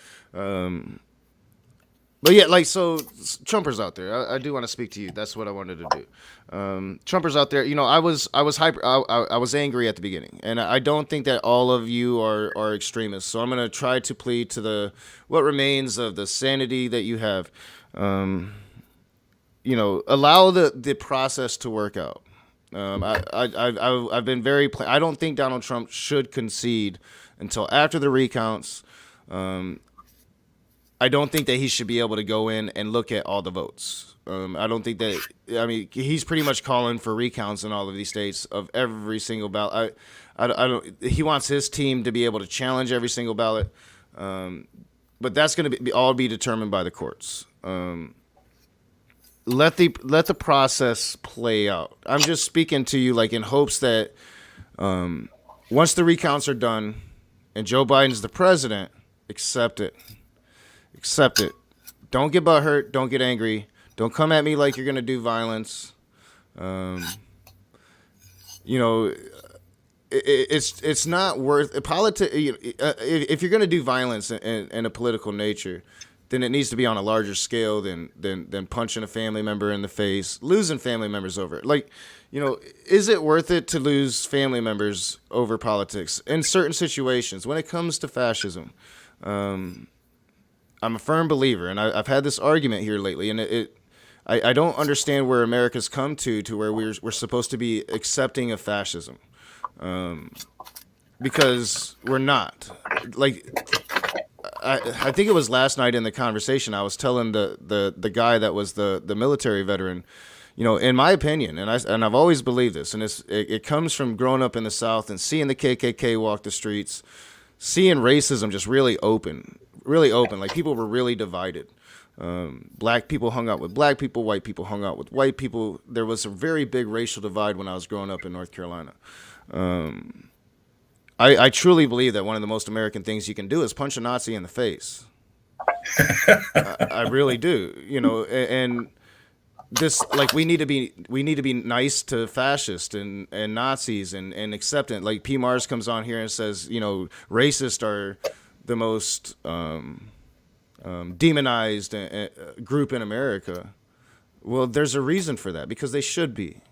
But yeah, so Trumpers out there, I do want to speak to you. That's what I wanted to do. Trumpers out there, I was hyper. I was angry at the beginning, and I don't think that all of you are extremists. So I'm going to try to plead to what remains of the sanity that you have. Allow the process to work out. I've been very. I don't think Donald Trump should concede until after the recounts. I don't think that he should be able to go in and look at all the votes. I don't think that. I mean, he's pretty much calling for recounts in all of these states of every single ballot. I don't. He wants his team to be able to challenge every single ballot, but that's going to all be determined by the courts. Let the process play out. I'm just speaking to you in hopes that once the recounts are done and Joe Biden's the president, accept it. Accept it. Don't get butthurt. Don't get angry. Don't come at me like you're gonna do violence. It's not worth if you're gonna do violence in a political nature, then it needs to be on a larger scale than punching a family member in the face, losing family members over it. Is it worth it to lose family members over politics in certain situations when it comes to fascism? I'm a firm believer, and I've had this argument here lately, and I don't understand where America's come to where we're supposed to be accepting of fascism, because we're not. I think it was last night in the conversation I was telling the guy that was the military veteran, in my opinion, and I've always believed this, and it comes from growing up in the South and seeing the KKK walk the streets, seeing racism just really open. People were really divided. Black people hung out with black people, white people hung out with white people. There was a very big racial divide when I was growing up in North Carolina. I truly believe that one of the most American things you can do is punch a Nazi in the face. I really do, and this, like, we need to be nice to fascists and Nazis and accept it. Like P. Mars comes on here and says, you know, racists are the most demonized group in America. Well, there's a reason for that, because they should be.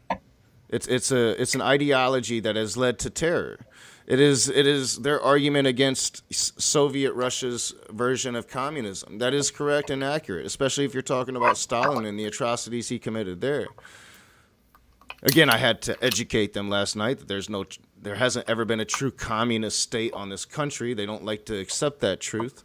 It's an ideology that has led to terror. It is their argument against Soviet Russia's version of communism. That is correct and accurate, especially if you're talking about Stalin and the atrocities he committed there. Again, I had to educate them last night that there hasn't ever been a true communist state on this country. They don't like to accept that truth.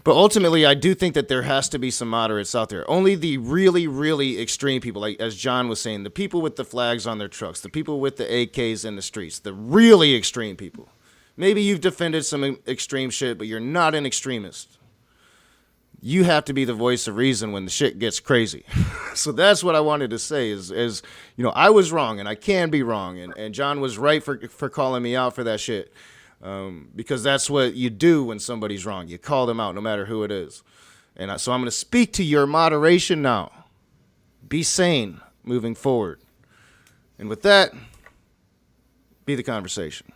But ultimately, I do think that there has to be some moderates out there. Only the really, really extreme people, like as John was saying, the people with the flags on their trucks, the people with the AKs in the streets, the really extreme people. Maybe you've defended some extreme shit, but you're not an extremist. You have to be the voice of reason when the shit gets crazy. So that's what I wanted to say is, you know, I was wrong and I can be wrong. And John was right for calling me out for that shit. Because that's what you do when somebody's wrong. You call them out, no matter who it is. And so I'm going to speak to your moderation now. Be sane moving forward. And with that, be the conversation.